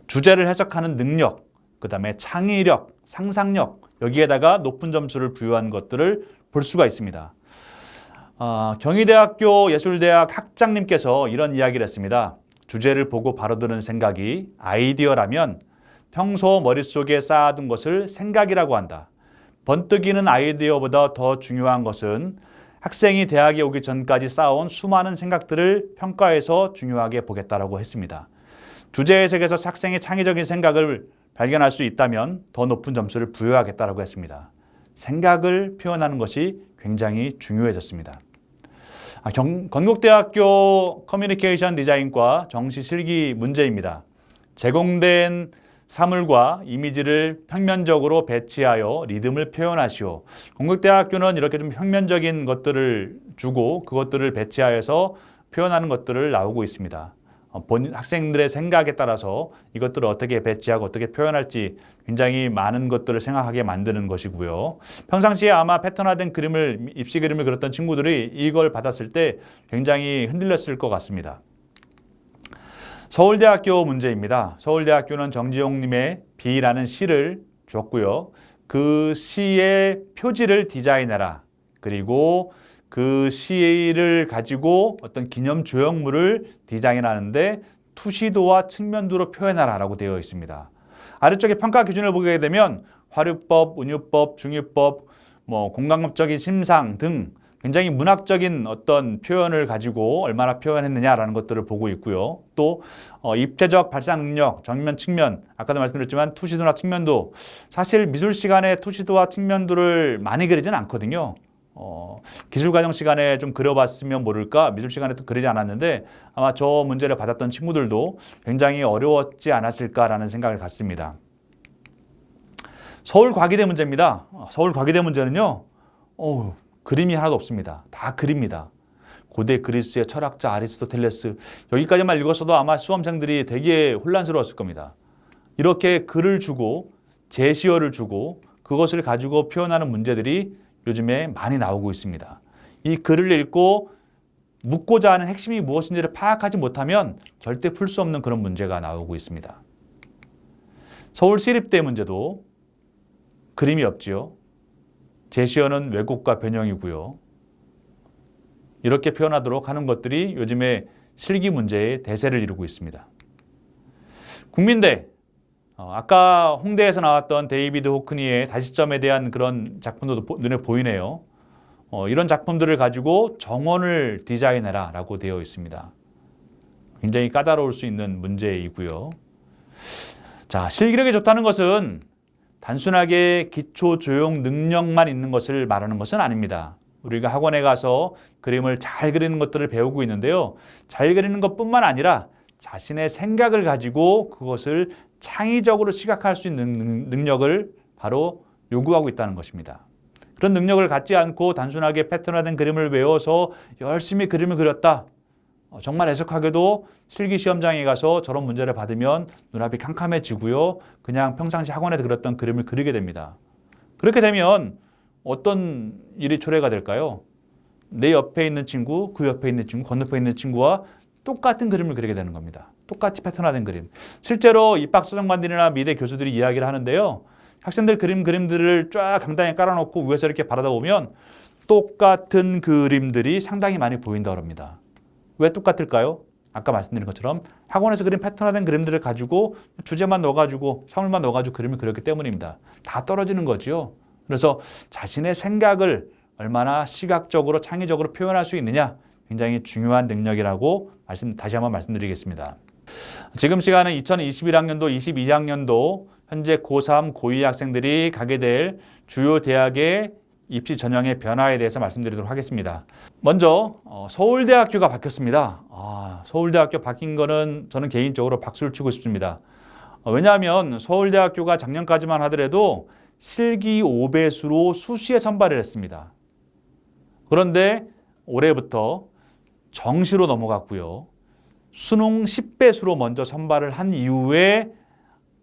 주제를 해석하는 능력, 그 다음에 창의력, 상상력 여기에다가 높은 점수를 부여한 것들을 볼 수가 있습니다. 경희대학교 예술대학 학장님께서 이런 이야기를 했습니다. 주제를 보고 바로 드는 생각이 아이디어라면 평소 머릿속에 쌓아둔 것을 생각이라고 한다. 번뜩이는 아이디어보다 더 중요한 것은 학생이 대학에 오기 전까지 쌓아온 수많은 생각들을 평가해서 중요하게 보겠다라고 했습니다. 주제 해석에서 학생의 창의적인 생각을 발견할 수 있다면 더 높은 점수를 부여하겠다라고 했습니다. 생각을 표현하는 것이 굉장히 중요해졌습니다. 건국대학교 커뮤니케이션 디자인과 정시 실기 문제입니다. 제공된 사물과 이미지를 평면적으로 배치하여 리듬을 표현하시오. 건국대학교는 이렇게 좀 평면적인 것들을 주고 그것들을 배치하여서 표현하는 것들을 나오고 있습니다. 학생들의 생각에 따라서 이것들을 어떻게 배치하고 어떻게 표현할지 굉장히 많은 것들을 생각하게 만드는 것이고요. 평상시에 아마 패턴화된 입시 그림을 그렸던 친구들이 이걸 받았을 때 굉장히 흔들렸을 것 같습니다. 서울대학교 문제입니다. 서울대학교는 정지용님의 비라는 시를 줬고요. 그 시의 표지를 디자인해라. 그리고 그 시를 가지고 어떤 기념 조형물을 디자인하는데 투시도와 측면도로 표현하라 라고 되어 있습니다. 아래쪽에 평가 기준을 보게 되면 화류법, 운유법, 중유법, 공간법적인 심상 등 굉장히 문학적인 어떤 표현을 가지고 얼마나 표현했느냐라는 것들을 보고 있고요. 또 입체적 발상 능력, 정면, 측면, 아까도 말씀드렸지만 투시도나 측면도 사실 미술 시간에 투시도와 측면도를 많이 그리진 않거든요. 기술과정 시간에 좀 그려봤으면 모를까 미술 시간에 또 그리지 않았는데 아마 저 문제를 받았던 친구들도 굉장히 어려웠지 않았을까라는 생각을 갖습니다. 서울과기대 문제입니다. 서울과기대 문제는요 그림이 하나도 없습니다. 다 그립니다. 고대 그리스의 철학자 아리스토텔레스 여기까지만 읽었어도 아마 수험생들이 되게 혼란스러웠을 겁니다. 이렇게 글을 주고 제시어를 주고 그것을 가지고 표현하는 문제들이 요즘에 많이 나오고 있습니다. 이 글을 읽고 묻고자 하는 핵심이 무엇인지를 파악하지 못하면 절대 풀 수 없는 그런 문제가 나오고 있습니다. 서울시립대 문제도 그림이 없지요. 제시어는 왜곡과 변형이고요. 이렇게 표현하도록 하는 것들이 요즘에 실기 문제의 대세를 이루고 있습니다. 국민대 아까 홍대에서 나왔던 데이비드 호크니의 다시점에 대한 그런 작품도 눈에 보이네요. 이런 작품들을 가지고 정원을 디자인해라 라고 되어 있습니다. 굉장히 까다로울 수 있는 문제이고요. 자, 실기력이 좋다는 것은 단순하게 기초 조형 능력만 있는 것을 말하는 것은 아닙니다. 우리가 학원에 가서 그림을 잘 그리는 것들을 배우고 있는데요. 잘 그리는 것뿐만 아니라 자신의 생각을 가지고 그것을 창의적으로 시각할 수 있는 능력을 바로 요구하고 있다는 것입니다. 그런 능력을 갖지 않고 단순하게 패턴화된 그림을 외워서 열심히 그림을 그렸다. 정말 애석하게도 실기시험장에 가서 저런 문제를 받으면 눈앞이 캄캄해지고요. 그냥 평상시 학원에서 그렸던 그림을 그리게 됩니다. 그렇게 되면 어떤 일이 초래가 될까요? 내 옆에 있는 친구, 그 옆에 있는 친구, 건너편에 있는 친구와 똑같은 그림을 그리게 되는 겁니다. 똑같이 패턴화된 그림. 실제로 입학사정관들이나 미대 교수들이 이야기를 하는데요. 학생들 그림들을 쫙 강당에 깔아놓고 위에서 이렇게 바라다 보면 똑같은 그림들이 상당히 많이 보인다고 합니다. 왜 똑같을까요? 아까 말씀드린 것처럼 학원에서 그린 패턴화된 그림들을 가지고 주제만 넣어가지고 사물만 넣어가지고 그림을 그렸기 때문입니다. 다 떨어지는 거죠. 그래서 자신의 생각을 얼마나 시각적으로 창의적으로 표현할 수 있느냐 굉장히 중요한 능력이라고 다시 한번 말씀드리겠습니다. 지금 시간은 2021학년도, 22학년도 현재 고3, 고2 학생들이 가게 될 주요 대학의 입시 전형의 변화에 대해서 말씀드리도록 하겠습니다. 먼저 서울대학교가 바뀌었습니다. 서울대학교 바뀐 거는 저는 개인적으로 박수를 치고 싶습니다. 왜냐하면 서울대학교가 작년까지만 하더라도 실기 5배수로 수시에 선발을 했습니다. 그런데 올해부터 정시로 넘어갔고요. 수능 10배수로 먼저 선발을 한 이후에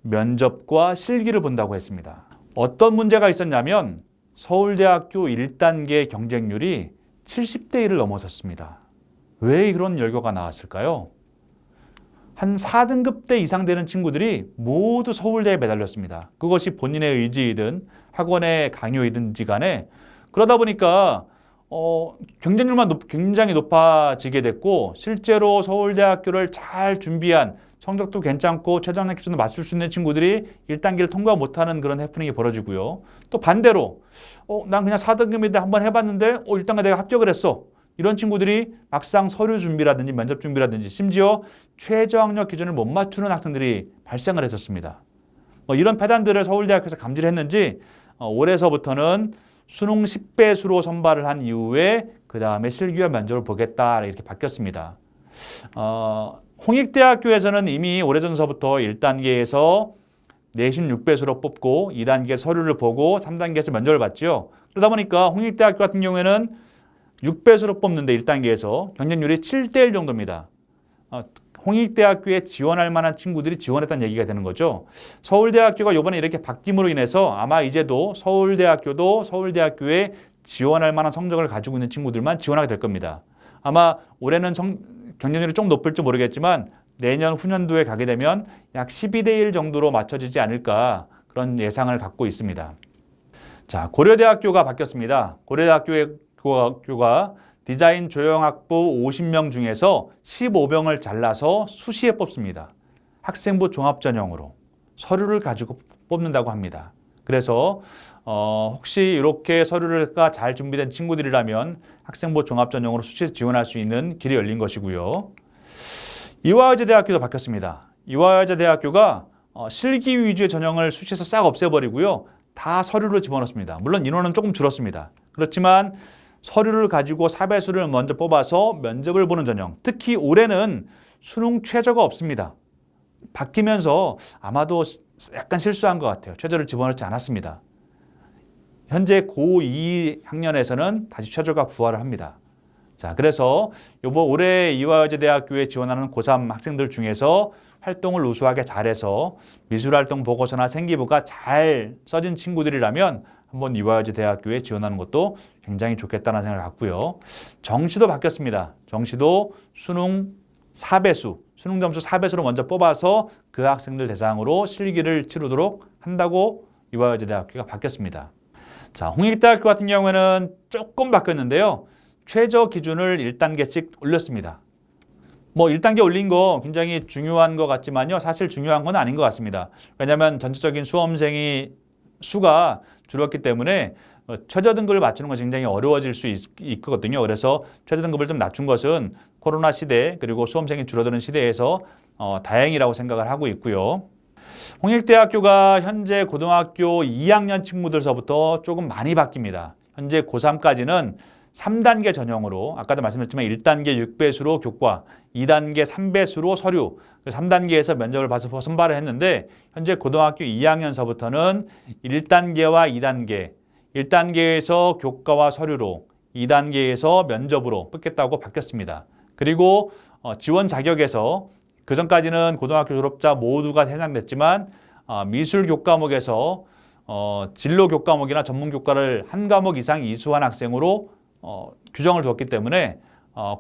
면접과 실기를 본다고 했습니다. 어떤 문제가 있었냐면 서울대학교 1단계 경쟁률이 70대 1을 넘어섰습니다. 왜 그런 결과가 나왔을까요? 한 4등급대 이상 되는 친구들이 모두 서울대에 매달렸습니다. 그것이 본인의 의지이든 학원의 강요이든지 간에 그러다 보니까 경쟁률만 굉장히 높아지게 됐고 실제로 서울대학교를 잘 준비한 성적도 괜찮고 최저학력 기준도 맞출 수 있는 친구들이 1단계를 통과 못하는 그런 해프닝이 벌어지고요. 또 반대로 난 그냥 4등급인데 한번 해봤는데 1단계 내가 합격을 했어. 이런 친구들이 막상 서류 준비라든지 면접 준비라든지 심지어 최저학력 기준을 못 맞추는 학생들이 발생을 했었습니다. 이런 패단들을 서울대학교에서 감지를 했는지 올해서부터는 수능 10배수로 선발을 한 이후에 그 다음에 실기와 면접을 보겠다 이렇게 바뀌었습니다. 홍익대학교에서는 이미 오래전서부터 1단계에서 내신 6배수로 뽑고 2단계 서류를 보고 3단계에서 면접을 봤죠. 그러다 보니까 홍익대학교 같은 경우에는 6배수로 뽑는데 1단계에서 경쟁률이 7대1 정도입니다. 홍익대학교에 지원할 만한 친구들이 지원했다는 얘기가 되는 거죠. 서울대학교가 이번에 이렇게 바뀜으로 인해서 아마 이제도 서울대학교도 서울대학교에 지원할 만한 성적을 가지고 있는 친구들만 지원하게 될 겁니다. 아마 올해는 경쟁률이 좀 높을지 모르겠지만 내년 후년도에 가게 되면 약 12대1 정도로 맞춰지지 않을까 그런 예상을 갖고 있습니다. 자, 고려대학교가 바뀌었습니다. 고려대학교가 디자인 조형학부 50명 중에서 15명을 잘라서 수시에 뽑습니다. 학생부 종합전형으로 서류를 가지고 뽑는다고 합니다. 그래서 혹시 이렇게 서류가 잘 준비된 친구들이라면 학생부 종합전형으로 수시에 지원할 수 있는 길이 열린 것이고요. 이화여자대학교도 바뀌었습니다. 이화여자대학교가 실기 위주의 전형을 수시에서 싹 없애버리고요. 다 서류로 집어넣습니다. 물론 인원은 조금 줄었습니다. 그렇지만 서류를 가지고 4배수를 먼저 뽑아서 면접을 보는 전형. 특히 올해는 수능 최저가 없습니다. 바뀌면서 아마도 약간 실수한 것 같아요. 최저를 집어넣지 않았습니다. 현재 고2 학년에서는 다시 최저가 부활을 합니다. 자, 그래서 올해 이화여자대학교에 지원하는 고3 학생들 중에서 활동을 우수하게 잘해서 미술활동 보고서나 생기부가 잘 써진 친구들이라면 한번 이화여자대학교에 지원하는 것도 굉장히 좋겠다는 생각을 갖고요. 정시도 바뀌었습니다. 정시도 수능 4배수, 수능 점수 4배수로 먼저 뽑아서 그 학생들 대상으로 실기를 치르도록 한다고 이화여자대학교가 바뀌었습니다. 자, 홍익대학교 같은 경우에는 조금 바뀌었는데요. 최저 기준을 1단계씩 올렸습니다. 1단계 올린 거 굉장히 중요한 것 같지만요. 사실 중요한 건 아닌 것 같습니다. 왜냐하면 전체적인 수험생이 수가 줄었기 때문에 최저 등급을 맞추는 것이 굉장히 어려워질 수 있거든요. 그래서 최저 등급을 좀 낮춘 것은 코로나 시대 그리고 수험생이 줄어드는 시대에서 다행이라고 생각을 하고 있고요. 홍익대학교가 현재 고등학교 2학년 친구들서부터 조금 많이 바뀝니다. 현재 고3까지는 3단계 전형으로 아까도 말씀드렸지만 1단계 6배수로 교과, 2단계 3배수로 서류, 3단계에서 면접을 봐서 선발을 했는데 현재 고등학교 2학년서부터는 1단계와 2단계, 1단계에서 교과와 서류로, 2단계에서 면접으로 뽑겠다고 바뀌었습니다. 그리고 지원 자격에서 그전까지는 고등학교 졸업자 모두가 해당됐지만 미술 교과목에서 진로 교과목이나 전문 교과를 한 과목 이상 이수한 학생으로 규정을 두었기 때문에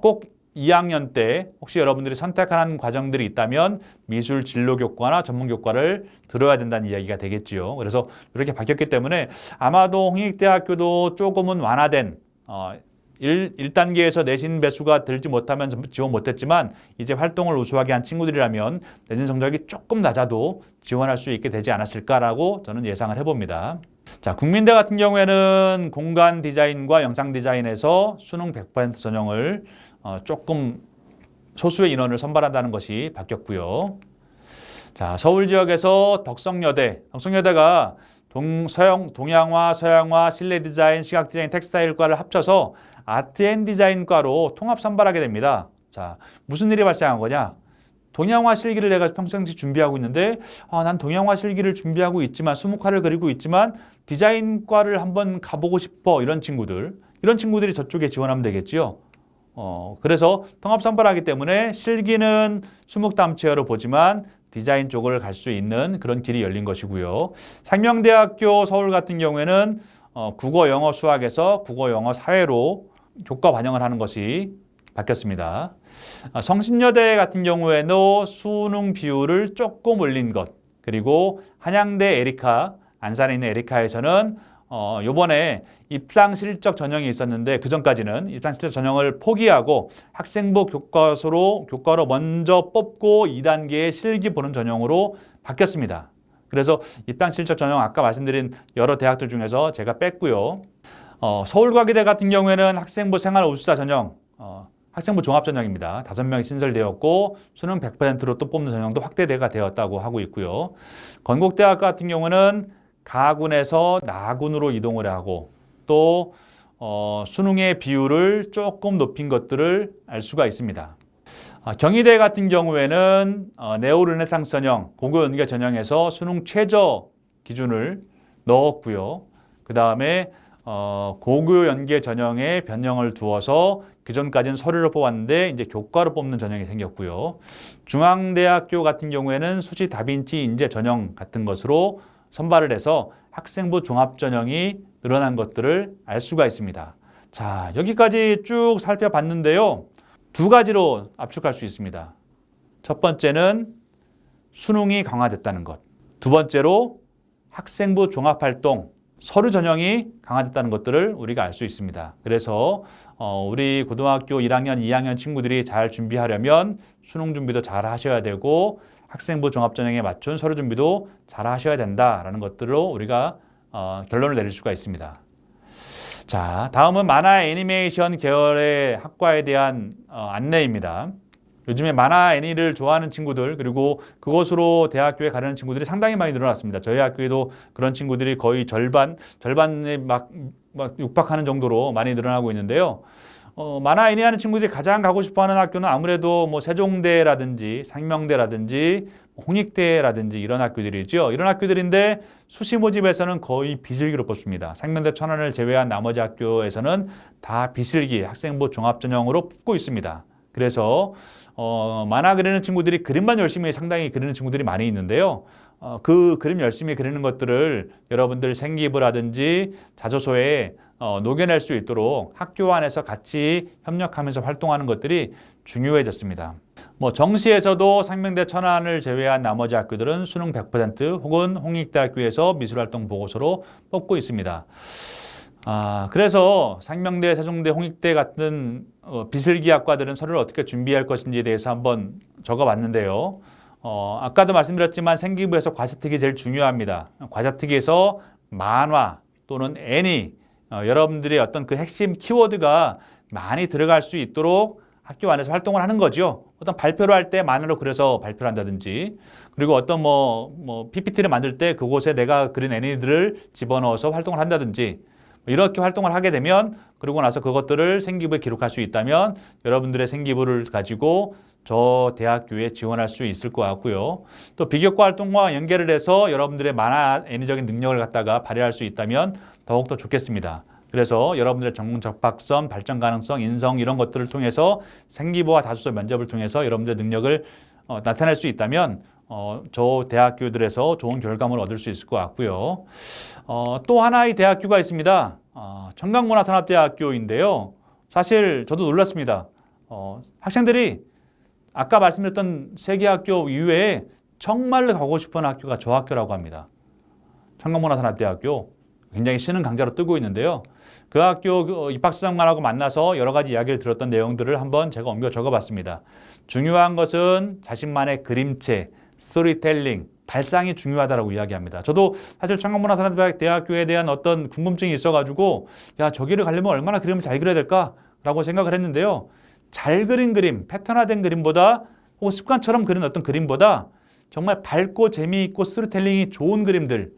꼭 2학년 때 혹시 여러분들이 선택하는 과정들이 있다면 미술 진로 교과나 전문 교과를 들어야 된다는 이야기가 되겠지요. 그래서 이렇게 바뀌었기 때문에 아마도 홍익대학교도 조금은 완화된 1단계에서 내신 배수가 들지 못하면 지원 못했지만 이제 활동을 우수하게 한 친구들이라면 내신 성적이 조금 낮아도 지원할 수 있게 되지 않았을까라고 저는 예상을 해봅니다. 자, 국민대 같은 경우에는 공간 디자인과 영상 디자인에서 수능 100% 전형을 조금 소수의 인원을 선발한다는 것이 바뀌었고요. 자, 서울 지역에서 덕성여대가 동양화, 서양화, 실내 디자인, 시각 디자인, 텍스타일과를 합쳐서 아트 앤 디자인과로 통합 선발하게 됩니다. 자, 무슨 일이 발생한 거냐? 동양화 실기를 내가 평상시 준비하고 있는데 난 동양화 실기를 준비하고 있지만 수묵화를 그리고 있지만 디자인과를 한번 가보고 싶어 이런 친구들이 저쪽에 지원하면 되겠지요. 그래서 통합 선발하기 때문에 실기는 수묵 다음 체어로 보지만 디자인 쪽을 갈 수 있는 그런 길이 열린 것이고요. 상명대학교 서울 같은 경우에는 국어, 영어, 수학에서 국어, 영어, 사회로 교과 반영을 하는 것이 바뀌었습니다. 성신여대 같은 경우에도 수능 비율을 조금 올린 것, 그리고 한양대 에리카, 안산에 있는 에리카에서는 요번에 입상 실적 전형이 있었는데 그 전까지는 입상 실적 전형을 포기하고 학생부 교과로 먼저 뽑고 2단계의 실기 보는 전형으로 바뀌었습니다. 그래서 입상 실적 전형 아까 말씀드린 여러 대학들 중에서 제가 뺐고요. 서울과기대 같은 경우에는 학생부 생활 우수자 전형, 학생부 종합 전형입니다. 5명이 신설되었고 수능 100%로 또 뽑는 전형도 확대가 되었다고 하고 있고요. 건국대학 같은 경우는 가군에서 나군으로 이동을 하고 또 수능의 비율을 조금 높인 것들을 알 수가 있습니다. 경희대 같은 경우에는 네오르네상스 전형, 고교 연계 전형에서 수능 최저 기준을 넣었고요. 그 다음에 고교 연계 전형에 변형을 두어서 그전까지는 서류를 뽑았는데 이제 교과로 뽑는 전형이 생겼고요. 중앙대학교 같은 경우에는 수시 다빈치 인재 전형 같은 것으로 선발을 해서 학생부 종합 전형이 늘어난 것들을 알 수가 있습니다. 자, 여기까지 쭉 살펴봤는데요. 2가지로 압축할 수 있습니다. 첫 번째는 수능이 강화됐다는 것. 두 번째로 학생부 종합활동, 서류 전형이 강화됐다는 것들을 우리가 알 수 있습니다. 그래서 우리 고등학교 1학년, 2학년 친구들이 잘 준비하려면 수능 준비도 잘 하셔야 되고 학생부 종합전형에 맞춘 서류 준비도 잘 하셔야 된다라는 것들로 우리가 결론을 내릴 수가 있습니다. 자, 다음은 만화 애니메이션 계열의 학과에 대한 안내입니다. 요즘에 만화 애니를 좋아하는 친구들 그리고 그것으로 대학교에 가려는 친구들이 상당히 많이 늘어났습니다. 저희 학교에도 그런 친구들이 거의 절반에 막 육박하는 정도로 많이 늘어나고 있는데요. 만화 애니 하는 친구들이 가장 가고 싶어하는 학교는 아무래도 뭐 세종대라든지 상명대라든지 홍익대라든지 이런 학교들이죠. 이런 학교들인데 수시 모집에서는 거의 비실기로 뽑습니다. 상명대 천안을 제외한 나머지 학교에서는 다 비실기 학생부 종합전형으로 뽑고 있습니다. 그래서 만화 그리는 친구들이 그림만 열심히 상당히 그리는 친구들이 많이 있는데요. 그 그림 열심히 그리는 것들을 여러분들 생기부 라든지 자소서에 녹여낼 수 있도록 학교 안에서 같이 협력하면서 활동하는 것들이 중요해졌습니다. 정시에서도 상명대 천안을 제외한 나머지 학교들은 수능 100% 혹은 홍익대학교에서 미술활동 보고서로 뽑고 있습니다. 그래서 상명대, 세종대, 홍익대 같은 비슬기 학과들은 서류를 어떻게 준비할 것인지에 대해서 한번 적어봤는데요. 아까도 말씀드렸지만 생기부에서 과자특기 제일 중요합니다. 과자특기에서 만화 또는 애니, 여러분들의 어떤 그 핵심 키워드가 많이 들어갈 수 있도록 학교 안에서 활동을 하는 거죠. 어떤 발표를 할 때 만화로 그려서 발표를 한다든지, 그리고 어떤 PPT를 만들 때 그곳에 내가 그린 애니들을 집어넣어서 활동을 한다든지, 이렇게 활동을 하게 되면 그러고 나서 그것들을 생기부에 기록할 수 있다면 여러분들의 생기부를 가지고 저 대학교에 지원할 수 있을 것 같고요. 또 비교과 활동과 연계를 해서 여러분들의 만화 애니적인 능력을 갖다가 발휘할 수 있다면 더욱더 좋겠습니다. 그래서 여러분들의 전공 적합성, 발전 가능성, 인성 이런 것들을 통해서 생기부와 자소서 면접을 통해서 여러분들의 능력을 나타낼 수 있다면 저 대학교들에서 좋은 결과물을 얻을 수 있을 것 같고요. 또 하나의 대학교가 있습니다. 청강문화산업대학교인데요. 사실 저도 놀랐습니다. 학생들이 아까 말씀드렸던 세 개 학교 이외에 정말로 가고 싶은 학교가 저 학교라고 합니다. 청강문화산업대학교. 굉장히 신흥 강자로 뜨고 있는데요. 그 학교 입학수장관하고 만나서 여러 가지 이야기를 들었던 내용들을 한번 제가 옮겨 적어봤습니다. 중요한 것은 자신만의 그림체, 스토리텔링, 발상이 중요하다고 이야기합니다. 저도 사실 청강문화산업대학교에 대한 어떤 궁금증이 있어가지고 저기를 가려면 얼마나 그림을 잘 그려야 될까라고 생각을 했는데요. 잘 그린 그림, 패턴화된 그림보다 혹은 습관처럼 그린 어떤 그림보다 정말 밝고 재미있고 스토리텔링이 좋은 그림들,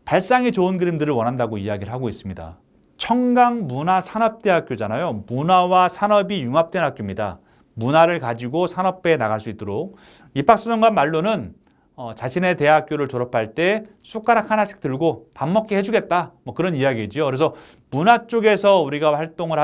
발상이 좋은 그림들을 원한다고 이야기를 하고 있습니다. 청강문화산업대학교잖아요. 문화와 산업이 융합된 학교입니다. 문화를 가지고 산업배에 나갈 수 있도록. 입학수정관 말로는 자신의 대학교를 졸업할 때 숟가락 하나씩 들고 밥 먹게 해주겠다. 뭐 그런 이야기죠. 그래서 문화 쪽에서 우리가 활동을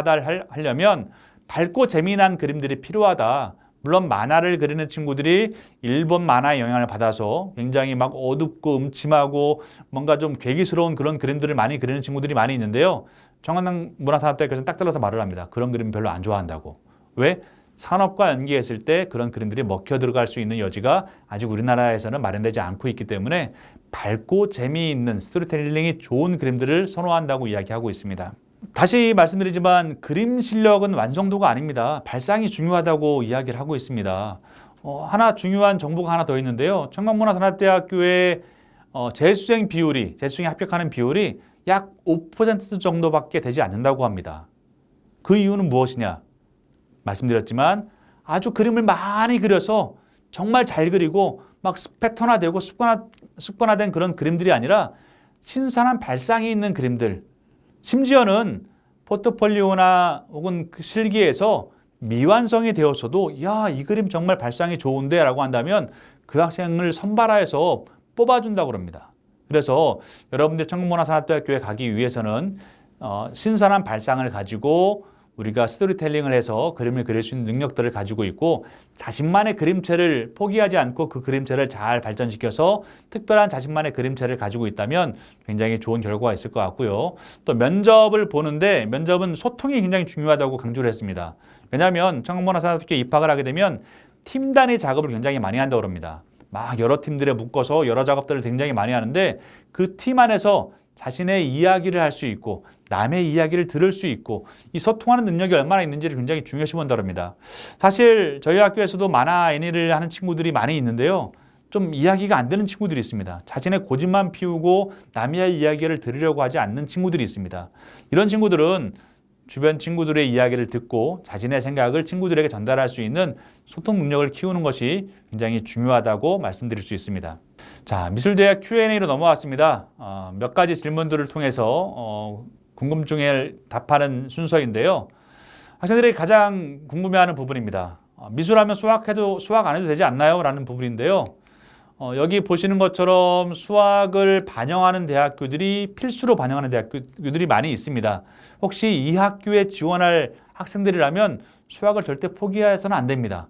하려면 밝고 재미난 그림들이 필요하다. 물론 만화를 그리는 친구들이 일본 만화의 영향을 받아서 굉장히 막 어둡고 음침하고 뭔가 좀 괴기스러운 그런 그림들을 많이 그리는 친구들이 많이 있는데요. 청강문화산업대학교에서는 딱 잘라서 말을 합니다. 그런 그림 별로 안 좋아한다고. 왜? 산업과 연계했을 때 그런 그림들이 먹혀 들어갈 수 있는 여지가 아직 우리나라에서는 마련되지 않고 있기 때문에 밝고 재미있는 스토리텔링이 좋은 그림들을 선호한다고 이야기하고 있습니다. 다시 말씀드리지만 그림 실력은 완성도가 아닙니다. 발상이 중요하다고 이야기를 하고 있습니다. 하나 중요한 정보가 하나 더 있는데요. 청강문화산업대학교의 재수생 합격하는 비율이 약 5% 정도밖에 되지 않는다고 합니다. 그 이유는 무엇이냐? 말씀드렸지만 아주 그림을 많이 그려서 정말 잘 그리고 막 패턴화되고 습관화된 그런 그림들이 아니라 신선한 발상이 있는 그림들, 심지어는 포트폴리오나 혹은 그 실기에서 미완성이 되었어도 야, 이 그림 정말 발상이 좋은데 라고 한다면 그 학생을 선발해서 뽑아준다고 합니다. 그래서 여러분들 청강문화산업대학교에 가기 위해서는 신선한 발상을 가지고 우리가 스토리텔링을 해서 그림을 그릴 수 있는 능력들을 가지고 있고 자신만의 그림체를 포기하지 않고 그 그림체를 잘 발전시켜서 특별한 자신만의 그림체를 가지고 있다면 굉장히 좋은 결과가 있을 것 같고요. 또 면접을 보는데 면접은 소통이 굉장히 중요하다고 강조를 했습니다. 왜냐하면 청강문화산업대학교에 입학을 하게 되면 팀 단위 작업을 굉장히 많이 한다고 합니다. 막 여러 팀들에 묶어서 여러 작업들을 굉장히 많이 하는데 그 팀 안에서 자신의 이야기를 할 수 있고 남의 이야기를 들을 수 있고 이 소통하는 능력이 얼마나 있는지를 굉장히 중요시 본다고 합니다. 사실 저희 학교에서도 만화 애니를 하는 친구들이 많이 있는데요. 좀 이야기가 안 되는 친구들이 있습니다. 자신의 고집만 피우고 남의 이야기를 들으려고 하지 않는 친구들이 있습니다. 이런 친구들은 주변 친구들의 이야기를 듣고 자신의 생각을 친구들에게 전달할 수 있는 소통 능력을 키우는 것이 굉장히 중요하다고 말씀드릴 수 있습니다. 자, 미술대학 Q&A로 넘어왔습니다. 몇 가지 질문들을 통해서 궁금증에 답하는 순서인데요. 학생들이 가장 궁금해하는 부분입니다. 미술하면 수학 안 해도 되지 않나요? 라는 부분인데요. 여기 보시는 것처럼 수학을 반영하는 대학교들이 필수로 반영하는 대학교들이 많이 있습니다. 혹시 이 학교에 지원할 학생들이라면 수학을 절대 포기해서는 안 됩니다.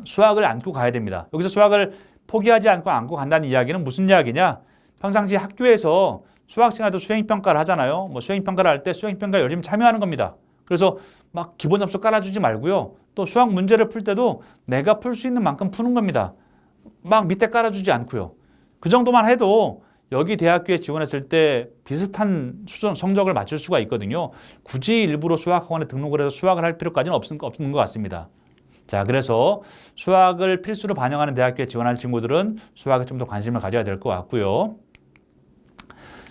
수학을 안고 가야 됩니다. 여기서 수학을 포기하지 않고 안고 간다는 이야기는 무슨 이야기냐? 평상시 학교에서 수학 시간에도 수행평가를 하잖아요. 뭐 수행평가를 할 때 수행평가에 열심히 참여하는 겁니다. 그래서 막 기본 점수 깔아주지 말고요. 또 수학 문제를 풀 때도 내가 풀 수 있는 만큼 푸는 겁니다. 막 밑에 깔아주지 않고요. 그 정도만 해도 여기 대학교에 지원했을 때 비슷한 성적을 맞출 수가 있거든요. 굳이 일부러 수학학원에 등록을 해서 수학을 할 필요까지는 없는 것 같습니다. 자, 그래서 수학을 필수로 반영하는 대학교에 지원할 친구들은 수학에 좀 더 관심을 가져야 될 것 같고요.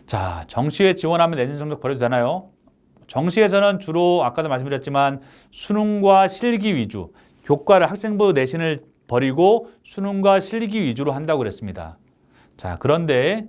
자, 정시에 지원하면 내신 성적 버려도 되나요? 정시에서는 주로 아까도 말씀드렸지만 수능과 실기 위주, 교과를 학생부 내신을 버리고 수능과 실기 위주로 한다고 그랬습니다. 자, 그런데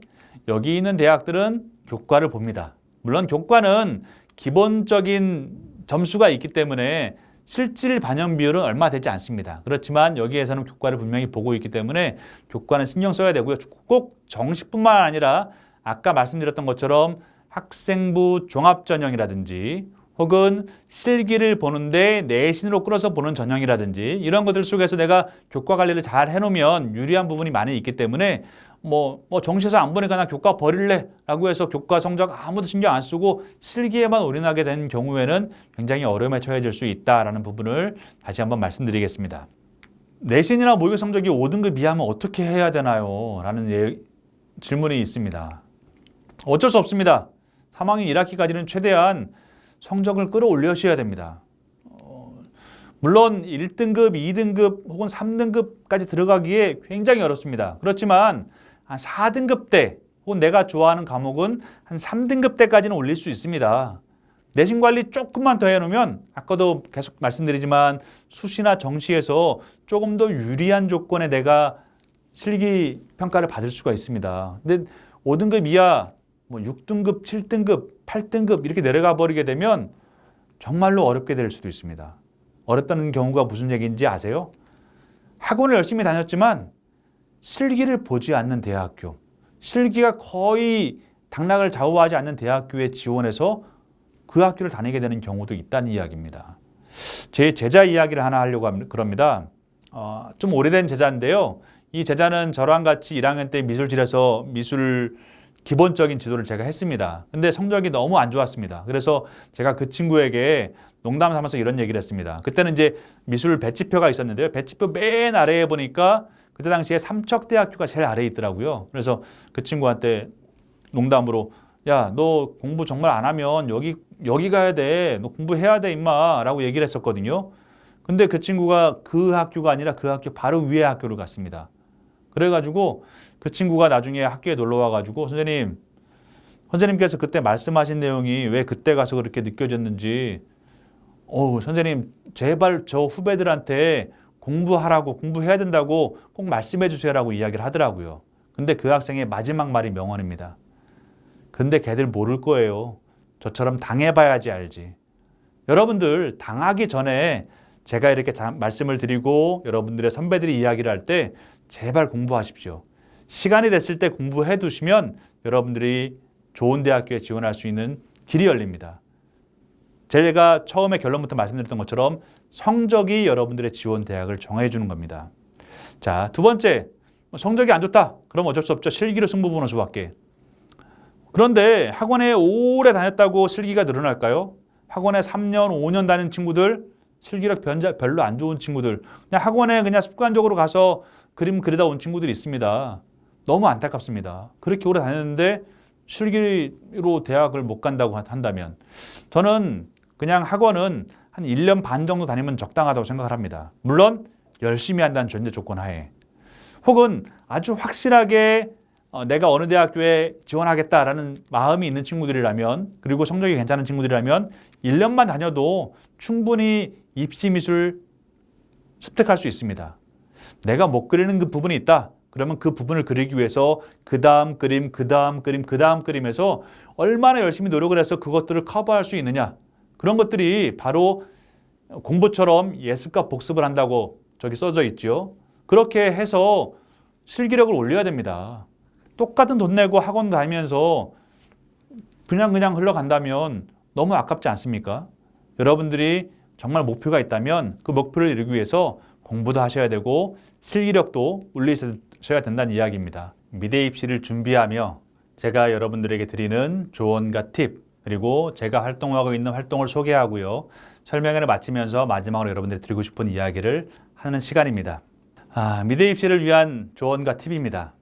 여기 있는 대학들은 교과를 봅니다. 물론 교과는 기본적인 점수가 있기 때문에 실질 반영 비율은 얼마 되지 않습니다. 그렇지만 여기에서는 교과를 분명히 보고 있기 때문에 교과는 신경 써야 되고요. 꼭 정시뿐만 아니라 아까 말씀드렸던 것처럼 학생부 종합전형이라든지 혹은 실기를 보는데 내신으로 끌어서 보는 전형이라든지 이런 것들 속에서 내가 교과 관리를 잘 해놓으면 유리한 부분이 많이 있기 때문에 뭐 정시에서 안 보니까 나 교과 버릴래 라고 해서 교과 성적 아무도 신경 안 쓰고 실기에만 올인하게 된 경우에는 굉장히 어려움에 처해질 수 있다라는 부분을 다시 한번 말씀드리겠습니다. 내신이나 모의고사 성적이 5등급 이하면 어떻게 해야 되나요? 라는 질문이 있습니다. 어쩔 수 없습니다. 3학년 1학기까지는 최대한 성적을 끌어올려셔야 됩니다. 물론 1등급, 2등급 혹은 3등급까지 들어가기에 굉장히 어렵습니다. 그렇지만 한 4등급 대 혹은 내가 좋아하는 과목은 한 3등급 대까지는 올릴 수 있습니다. 내신 관리 조금만 더 해놓으면 아까도 계속 말씀드리지만 수시나 정시에서 조금 더 유리한 조건에 내가 실기 평가를 받을 수가 있습니다. 근데 5등급 이하, 뭐 6등급, 7등급, 8등급 이렇게 내려가 버리게 되면 정말로 어렵게 될 수도 있습니다. 어렵다는 경우가 무슨 얘기인지 아세요? 학원을 열심히 다녔지만 실기를 보지 않는 대학교, 실기가 거의 당락을 좌우하지 않는 대학교에 지원해서 그 학교를 다니게 되는 경우도 있다는 이야기입니다. 제 제자 이야기를 하나 하려고 그럽니다. 좀 오래된 제자인데요. 이 제자는 저랑 같이 1학년 때 미술실에서 미술 기본적인 지도를 제가 했습니다. 근데 성적이 너무 안 좋았습니다. 그래서 제가 그 친구에게 농담 삼아서 이런 얘기를 했습니다. 그때는 이제 미술 배치표가 있었는데요. 배치표 맨 아래에 보니까 그때 당시에 삼척대학교가 제일 아래에 있더라고요. 그래서 그 친구한테 농담으로 야, 너 공부 정말 안 하면 여기 가야 돼. 너 공부해야 돼, 임마. 라고 얘기를 했었거든요. 근데 그 친구가 그 학교가 아니라 그 학교 바로 위에 학교를 갔습니다. 그래가지고 그 친구가 나중에 학교에 놀러 와가지고 선생님께서 그때 말씀하신 내용이 왜 그때 가서 그렇게 느껴졌는지 선생님 제발 저 후배들한테 공부하라고 공부해야 된다고 꼭 말씀해 주세요라고 이야기를 하더라고요. 근데 그 학생의 마지막 말이 명언입니다. 근데 걔들 모를 거예요. 저처럼 당해봐야지 알지. 여러분들 당하기 전에 제가 이렇게 말씀을 드리고 여러분들의 선배들이 이야기를 할 때 제발 공부하십시오. 시간이 됐을 때 공부해 두시면 여러분들이 좋은 대학교에 지원할 수 있는 길이 열립니다. 제가 처음에 결론부터 말씀드렸던 것처럼 성적이 여러분들의 지원 대학을 정해주는 겁니다. 자, 두 번째, 성적이 안 좋다. 그럼 어쩔 수 없죠. 실기로 승부 보는 수밖에. 그런데 학원에 오래 다녔다고 실기가 늘어날까요? 학원에 3년, 5년 다닌 친구들, 실기력 별로 안 좋은 친구들, 그냥 학원에 그냥 습관적으로 가서 그림 그리다 온 친구들이 있습니다. 너무 안타깝습니다. 그렇게 오래 다녔는데 실기로 대학을 못 간다고 한다면 저는 그냥 학원은 한 1년 반 정도 다니면 적당하다고 생각을 합니다. 물론 열심히 한다는 전제 조건 하에. 혹은 아주 확실하게 내가 어느 대학교에 지원하겠다라는 마음이 있는 친구들이라면, 그리고 성적이 괜찮은 친구들이라면 1년만 다녀도 충분히 입시미술 습득할 수 있습니다. 내가 못 그리는 그 부분이 있다. 그러면 그 부분을 그리기 위해서 그 다음 그림, 그 다음 그림, 그 다음 그림에서 얼마나 열심히 노력을 해서 그것들을 커버할 수 있느냐. 그런 것들이 바로 공부처럼 예습과 복습을 한다고 저기 써져 있죠. 그렇게 해서 실기력을 올려야 됩니다. 똑같은 돈 내고 학원 다니면서 그냥 흘러간다면 너무 아깝지 않습니까? 여러분들이 정말 목표가 있다면 그 목표를 이루기 위해서 공부도 하셔야 되고 실기력도 올리셔야 된다는 이야기입니다. 미대 입시를 준비하며 제가 여러분들에게 드리는 조언과 팁, 그리고 제가 활동하고 있는 활동을 소개하고요. 설명회를 마치면서 마지막으로 여러분들이 드리고 싶은 이야기를 하는 시간입니다. 미대 입시를 위한 조언과 팁입니다.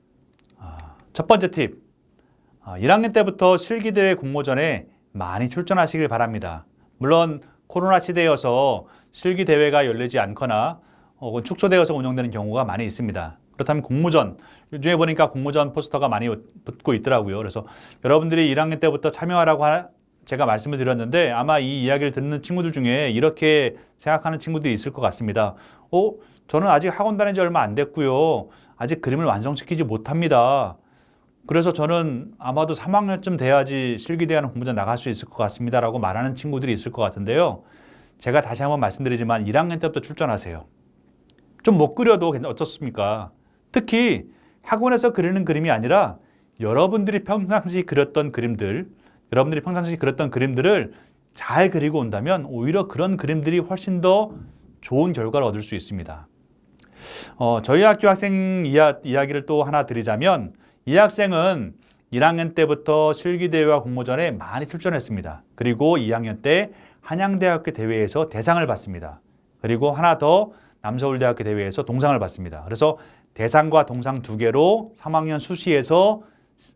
첫 번째 팁, 1학년 때부터 실기대회 공모전에 많이 출전하시길 바랍니다. 물론 코로나 시대여서 실기대회가 열리지 않거나 혹은 축소되어서 운영되는 경우가 많이 있습니다. 그렇다면 공모전, 요즘에 보니까 공모전 포스터가 많이 붙고 있더라고요. 그래서 여러분들이 1학년 때부터 참여하라고 제가 말씀을 드렸는데 아마 이 이야기를 듣는 친구들 중에 이렇게 생각하는 친구들이 있을 것 같습니다. 저는 아직 학원 다닌 지 얼마 안 됐고요. 아직 그림을 완성시키지 못합니다. 그래서 저는 아마도 3학년쯤 돼야지 실기대회하는 공모전 나갈 수 있을 것 같습니다. 라고 말하는 친구들이 있을 것 같은데요. 제가 다시 한번 말씀드리지만 1학년 때부터 출전하세요. 좀 못 그려도 어떻습니까? 특히 학원에서 그리는 그림이 아니라 여러분들이 평상시 그렸던 그림들을 잘 그리고 온다면 오히려 그런 그림들이 훨씬 더 좋은 결과를 얻을 수 있습니다. 저희 학교 학생 이야기를 또 하나 드리자면 이 학생은 1학년 때부터 실기대회와 공모전에 많이 출전했습니다. 그리고 2학년 때 한양대학교 대회에서 대상을 받습니다. 그리고 하나 더 남서울대학교 대회에서 동상을 받습니다. 그래서 대상과 동상 두 개로 3학년 수시에서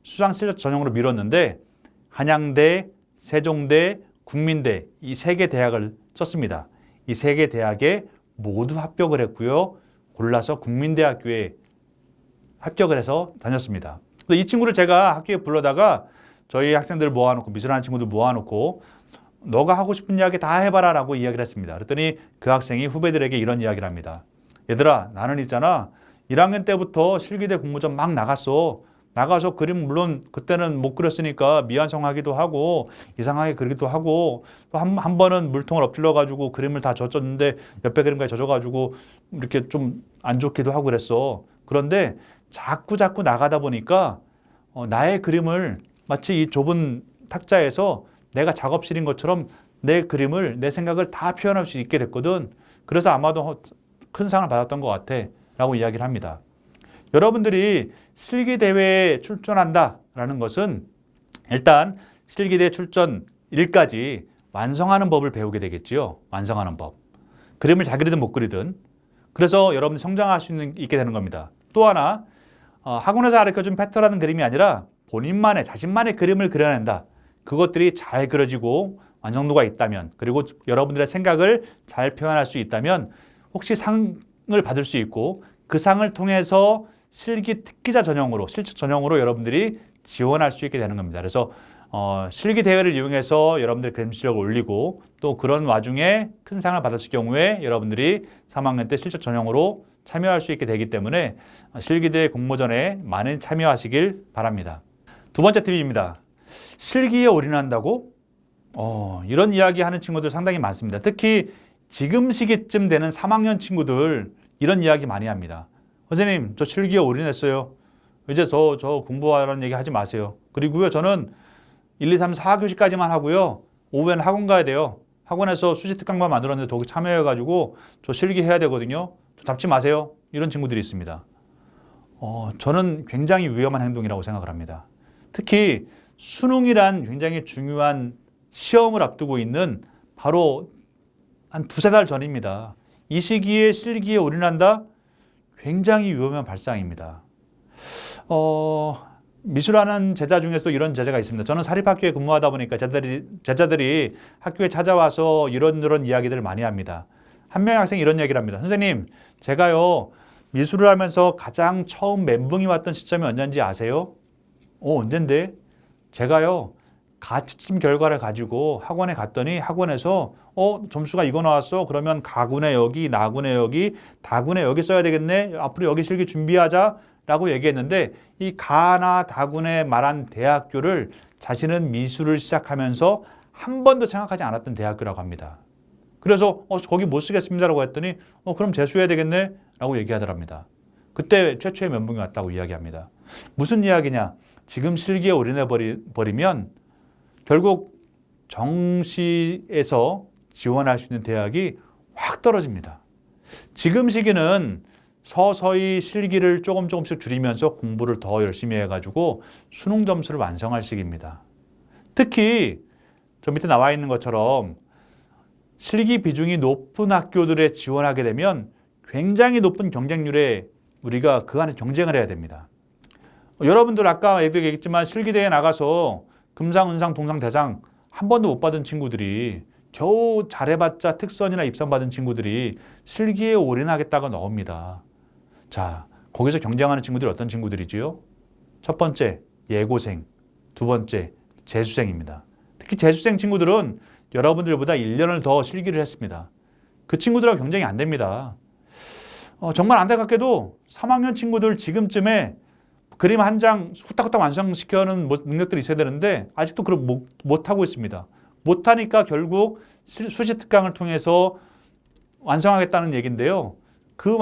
수상 실력 전형으로 미뤘는데 한양대, 세종대, 국민대 이 세 개 대학을 썼습니다. 이 세 개 대학에 모두 합격을 했고요. 골라서 국민대학교에 합격을 해서 다녔습니다. 이 친구를 제가 학교에 불러다가 저희 학생들 모아놓고 미술하는 친구들 모아놓고 너가 하고 싶은 이야기 다 해봐라 라고 이야기를 했습니다. 그랬더니 그 학생이 후배들에게 이런 이야기를 합니다. 얘들아, 나는 있잖아 1학년 때부터 실기대 공모전 막 나갔어. 나가서 그림 물론 그때는 못 그렸으니까 미완성하기도 하고 이상하게 그리기도 하고 또 한 번은 물통을 엎질러 가지고 그림을 다 젖었는데 옆에 그림까지 젖어 가지고 이렇게 좀 안 좋기도 하고 그랬어. 그런데 자꾸 나가다 보니까 나의 그림을 마치 이 좁은 탁자에서 내가 작업실인 것처럼 내 그림을 내 생각을 다 표현할 수 있게 됐거든. 그래서 아마도 큰 상을 받았던 것 같아 라고 이야기를 합니다. 여러분들이 실기대회에 출전한다라는 것은 일단 실기대 출전 1까지 완성하는 법을 배우게 되겠지요. 완성하는 법. 그림을 잘 그리든 못 그리든. 그래서 여러분이 성장할 수 있게 되는 겁니다. 또 하나 학원에서 가르쳐준 패턴이라는 그림이 아니라 본인만의 자신만의 그림을 그려낸다. 그것들이 잘 그려지고 완성도가 있다면 그리고 여러분들의 생각을 잘 표현할 수 있다면 혹시 상을 받을 수 있고 그 상을 통해서 실기 특기자 전형으로 실습 전형으로 여러분들이 지원할 수 있게 되는 겁니다. 그래서 실기 대회를 이용해서 여러분들 그림 실력을 올리고 또 그런 와중에 큰 상을 받았을 경우에 여러분들이 3학년 때 실습 전형으로 참여할 수 있게 되기 때문에 실기대 공모전에 많은 참여하시길 바랍니다. 두 번째 팁입니다. 실기에 올인한다고? 이런 이야기 하는 친구들 상당히 많습니다. 특히 지금 시기쯤 되는 3학년 친구들 이런 이야기 많이 합니다. 선생님, 저 실기에 올인했어요. 이제 저 공부하라는 얘기 하지 마세요. 그리고요, 저는 1, 2, 3, 4교시까지만 하고요. 오후에는 학원 가야 돼요. 학원에서 수시 특강반 만들었는데 거기 참여해가지고 저 실기 해야 되거든요. 저 잡지 마세요. 이런 친구들이 있습니다. 저는 굉장히 위험한 행동이라고 생각을 합니다. 특히 수능이란 굉장히 중요한 시험을 앞두고 있는 바로 한 두세 달 전입니다. 이 시기에 실기에 올인한다? 굉장히 위험한 발상입니다. 미술하는 제자 중에서 이런 제자가 있습니다. 저는 사립학교에 근무하다 보니까 제자들이 학교에 찾아와서 이런 이야기들을 많이 합니다. 한 명의 학생이 이런 얘기를 합니다. 선생님, 제가요 미술을 하면서 가장 처음 멘붕이 왔던 시점이 언제인지 아세요? 언젠데? 제가요 가채점 결과를 가지고 학원에 갔더니 학원에서 점수가 이거 나왔어. 그러면 가군에 여기, 나군에 여기, 다군에 여기 써야 되겠네. 앞으로 여기 실기 준비하자 라고 얘기했는데 이 가나 다군에 말한 대학교를 자신은 미술을 시작하면서 한 번도 생각하지 않았던 대학교라고 합니다. 그래서 거기 못 쓰겠습니다라고 했더니 그럼 재수해야 되겠네 라고 얘기하더랍니다. 그때 최초의 면붕이 왔다고 이야기합니다. 무슨 이야기냐? 지금 실기에 올인해 버리면 결국 정시에서 지원할 수 있는 대학이 확 떨어집니다. 지금 시기는 서서히 실기를 조금씩 줄이면서 공부를 더 열심히 해가지고 수능 점수를 완성할 시기입니다. 특히 저 밑에 나와 있는 것처럼 실기 비중이 높은 학교들에 지원하게 되면 굉장히 높은 경쟁률에 우리가 그 안에 경쟁을 해야 됩니다. 여러분들 아까 얘기했지만 실기대회에 나가서 금상, 은상, 동상, 대상 한 번도 못 받은 친구들이 겨우 잘해봤자 특선이나 입선 받은 친구들이 실기에 올인하겠다고 나옵니다. 자, 거기서 경쟁하는 친구들이 어떤 친구들이지요? 첫 번째, 예고생. 두 번째, 재수생입니다. 특히 재수생 친구들은 여러분들보다 1년을 더 실기를 했습니다. 그 친구들하고 경쟁이 안 됩니다. 정말 안타깝게도 3학년 친구들 지금쯤에 그림 한 장 후딱후딱 완성시켜는 능력들이 있어야 되는데 아직도 그걸 못하고 있습니다. 못하니까 결국 수시 특강을 통해서 완성하겠다는 얘기인데요. 그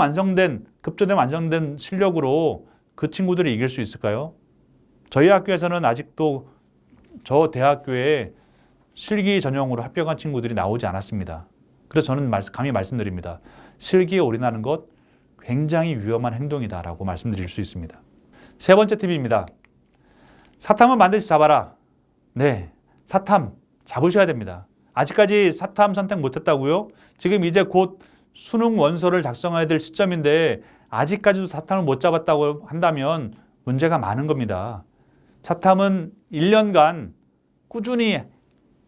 급조된 완성된 실력으로 그 친구들이 이길 수 있을까요? 저희 학교에서는 아직도 저 대학교에 실기 전형으로 합격한 친구들이 나오지 않았습니다. 그래서 저는 감히 말씀드립니다. 실기에 올인하는 것 굉장히 위험한 행동이다라고 말씀드릴 수 있습니다. 세 번째 팁입니다. 사탐은 반드시 잡아라. 네, 사탐 잡으셔야 됩니다. 아직까지 사탐 선택 못했다고요? 지금 이제 곧 수능 원서를 작성해야 될 시점인데 아직까지도 사탐을 못 잡았다고 한다면 문제가 많은 겁니다. 사탐은 1년간 꾸준히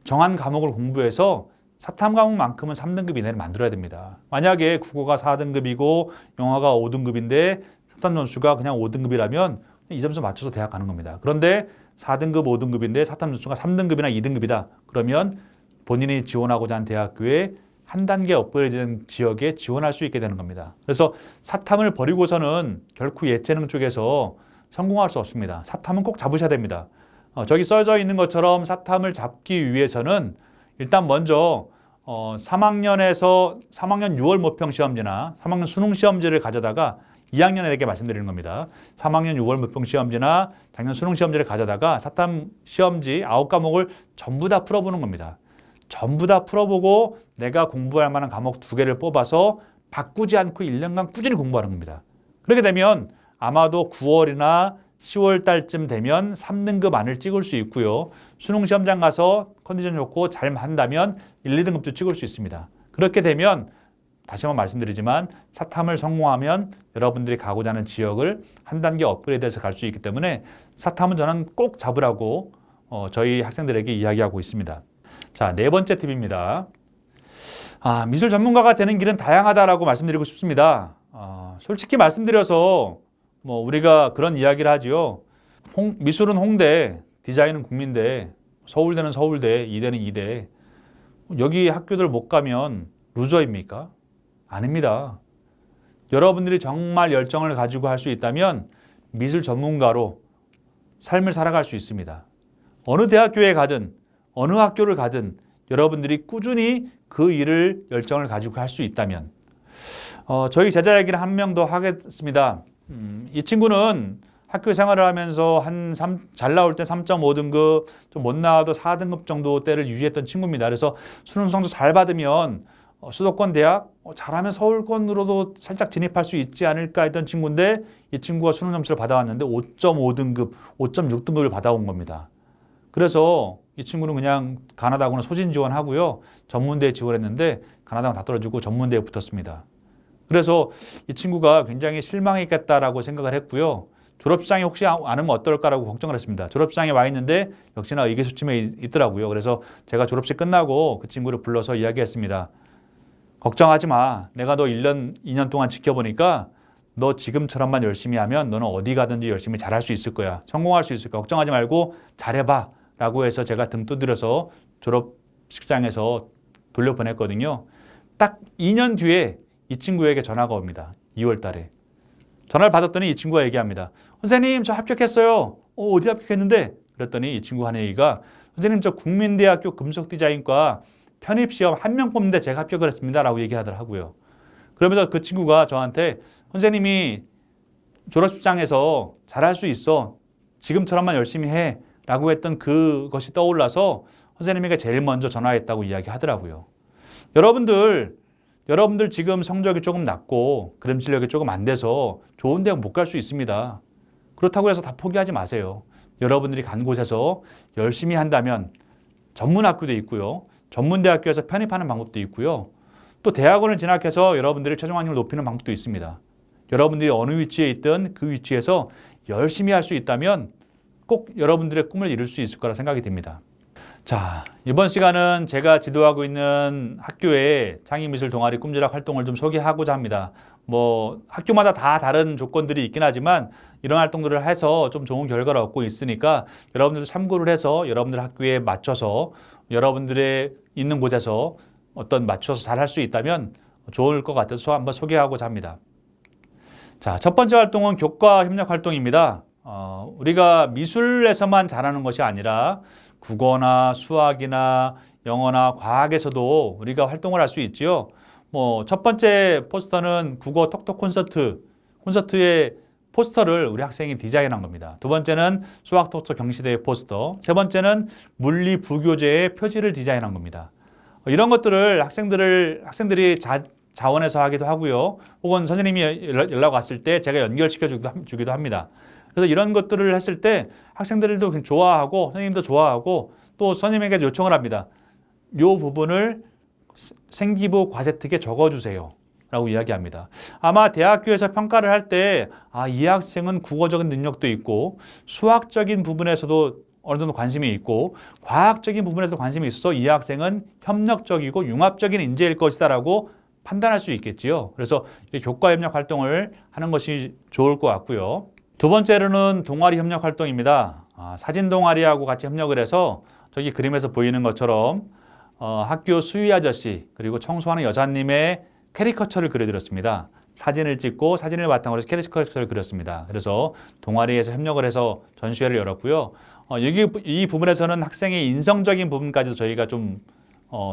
정한 과목을 공부해서 사탐 과목만큼은 3등급 이내를 만들어야 됩니다. 만약에 국어가 4등급이고 영어가 5등급인데 사탐 점수가 그냥 5등급이라면 이 점수 맞춰서 대학 가는 겁니다. 그런데 4등급, 5등급인데 사탐 점수가 3등급이나 2등급이다. 그러면 본인이 지원하고자 하는 대학교에 한 단계 업그레이드된 지역에 지원할 수 있게 되는 겁니다. 그래서 사탐을 버리고서는 결코 예체능 쪽에서 성공할 수 없습니다. 사탐은 꼭 잡으셔야 됩니다. 저기 써져 있는 것처럼 사탐을 잡기 위해서는 일단 먼저 3학년 6월 모평 시험지나 3학년 수능 시험지를 가져다가 2학년에게 말씀드리는 겁니다. 3학년 6월 모평 시험지나 작년 수능 시험지를 가져다가 사탐 시험지 9과목을 전부 다 풀어보는 겁니다. 전부 다 풀어보고 내가 공부할 만한 과목 2개를 뽑아서 바꾸지 않고 1년간 꾸준히 공부하는 겁니다. 그렇게 되면 아마도 9월이나 10월 달쯤 되면 3등급 안을 찍을 수 있고요. 수능 시험장 가서 컨디션 좋고 잘 한다면 1, 2등급도 찍을 수 있습니다. 그렇게 되면 다시 한번 말씀드리지만 사탐을 성공하면 여러분들이 가고자 하는 지역을 한 단계 업그레이드해서 갈 수 있기 때문에 사탐은 저는 꼭 잡으라고 저희 학생들에게 이야기하고 있습니다. 자, 네 번째 팁입니다. 미술 전문가가 되는 길은 다양하다라고 말씀드리고 싶습니다. 솔직히 말씀드려서 우리가 그런 이야기를 하지요. 미술은 홍대, 디자인은 국민대, 서울대는 서울대, 이대는 이대. 여기 학교들 못 가면 루저입니까? 아닙니다. 여러분들이 정말 열정을 가지고 할 수 있다면 미술 전문가로 삶을 살아갈 수 있습니다. 어느 대학교에 가든 어느 학교를 가든 여러분들이 꾸준히 그 일을 열정을 가지고 할 수 있다면 저희 제자 얘기를 한 명 더 하겠습니다. 이 친구는 학교 생활을 하면서 잘 나올 때 3.5등급, 좀 못 나와도 4등급 정도 때를 유지했던 친구입니다. 그래서 수능 성적 잘 받으면 수도권 대학 잘하면 서울권으로도 살짝 진입할 수 있지 않을까 했던 친구인데 이 친구가 수능 점수를 받아왔는데 5.5등급, 5.6등급을 받아온 겁니다. 그래서 이 친구는 그냥 가나다고는 소진 지원하고요. 전문대에 지원했는데 가나다고 다 떨어지고 전문대에 붙었습니다. 그래서 이 친구가 굉장히 실망했겠다라고 생각을 했고요. 졸업장에 혹시 안 오면 어떨까라고 걱정을 했습니다. 졸업장에 와 있는데 역시나 의기소침해 있더라고요. 그래서 제가 졸업식 끝나고 그 친구를 불러서 이야기했습니다. 걱정하지 마. 내가 너 1년, 2년 동안 지켜보니까 너 지금처럼만 열심히 하면 너는 어디 가든지 열심히 잘할 수 있을 거야. 성공할 수 있을 거야. 걱정하지 말고 잘해봐. 라고 해서 제가 등 두드려서 졸업식장에서 돌려보냈거든요. 딱 2년 뒤에 이 친구에게 전화가 옵니다. 2월 달에. 전화를 받았더니 이 친구가 얘기합니다. 선생님, 저 합격했어요. 어디 합격했는데? 그랬더니 이 친구 하는 얘기가 선생님, 저 국민대학교 금속디자인과 편입시험 1명 뽑는데 제가 합격을 했습니다. 라고 얘기하더라고요. 그러면서 그 친구가 저한테 선생님이 졸업식장에서 잘할 수 있어. 지금처럼만 열심히 해. 라고 했던 그것이 떠올라서 선생님에게 제일 먼저 전화했다고 이야기하더라고요. 여러분들 지금 성적이 조금 낮고 그림 실력이 조금 안 돼서 좋은 대학 못 갈 수 있습니다. 그렇다고 해서 다 포기하지 마세요. 여러분들이 간 곳에서 열심히 한다면 전문학교도 있고요. 전문대학교에서 편입하는 방법도 있고요. 또 대학원을 진학해서 여러분들의 최종 학력을 높이는 방법도 있습니다. 여러분들이 어느 위치에 있든 그 위치에서 열심히 할 수 있다면 꼭 여러분들의 꿈을 이룰 수 있을 거라 생각이 듭니다. 자, 이번 시간은 제가 지도하고 있는 학교의 창의미술 동아리 꿈지락 활동을 좀 소개하고자 합니다. 학교마다 다 다른 조건들이 있긴 하지만 이런 활동들을 해서 좀 좋은 결과를 얻고 있으니까 여러분들도 참고를 해서 여러분들 학교에 맞춰서 여러분들의 있는 곳에서 맞춰서 잘 할 수 있다면 좋을 것 같아서 한번 소개하고자 합니다. 자, 첫 번째 활동은 교과 협력 활동입니다. 우리가 미술에서만 잘하는 것이 아니라 국어나 수학이나 영어나 과학에서도 우리가 활동을 할 수 있지요. 첫 번째 포스터는 국어 톡톡 콘서트의 포스터를 우리 학생이 디자인한 겁니다. 두 번째는 수학 톡톡 경시대회 포스터, 세 번째는 물리 부교재의 표지를 디자인한 겁니다. 이런 것들을 학생들이 자원해서 하기도 하고요. 혹은 선생님이 연락 왔을 때 제가 연결시켜 주기도 합니다. 그래서 이런 것들을 했을 때 학생들도 좋아하고 선생님도 좋아하고 또 선생님에게 요청을 합니다. 이 부분을 생기부 과제특에 적어주세요. 라고 이야기합니다. 아마 대학교에서 평가를 할 때 이 학생은 국어적인 능력도 있고 수학적인 부분에서도 어느 정도 관심이 있고 과학적인 부분에서도 관심이 있어서 이 학생은 협력적이고 융합적인 인재일 것이다 라고 판단할 수 있겠지요. 그래서 교과 협력 활동을 하는 것이 좋을 것 같고요. 두 번째로는 동아리 협력 활동입니다. 사진 동아리하고 같이 협력을 해서 저기 그림에서 보이는 것처럼 학교 수위 아저씨 그리고 청소하는 여자님의 캐리커처를 그려드렸습니다. 사진을 찍고 사진을 바탕으로 해서 캐리커처를 그렸습니다. 그래서 동아리에서 협력을 해서 전시회를 열었고요. 이 부분에서는 학생의 인성적인 부분까지도 저희가 좀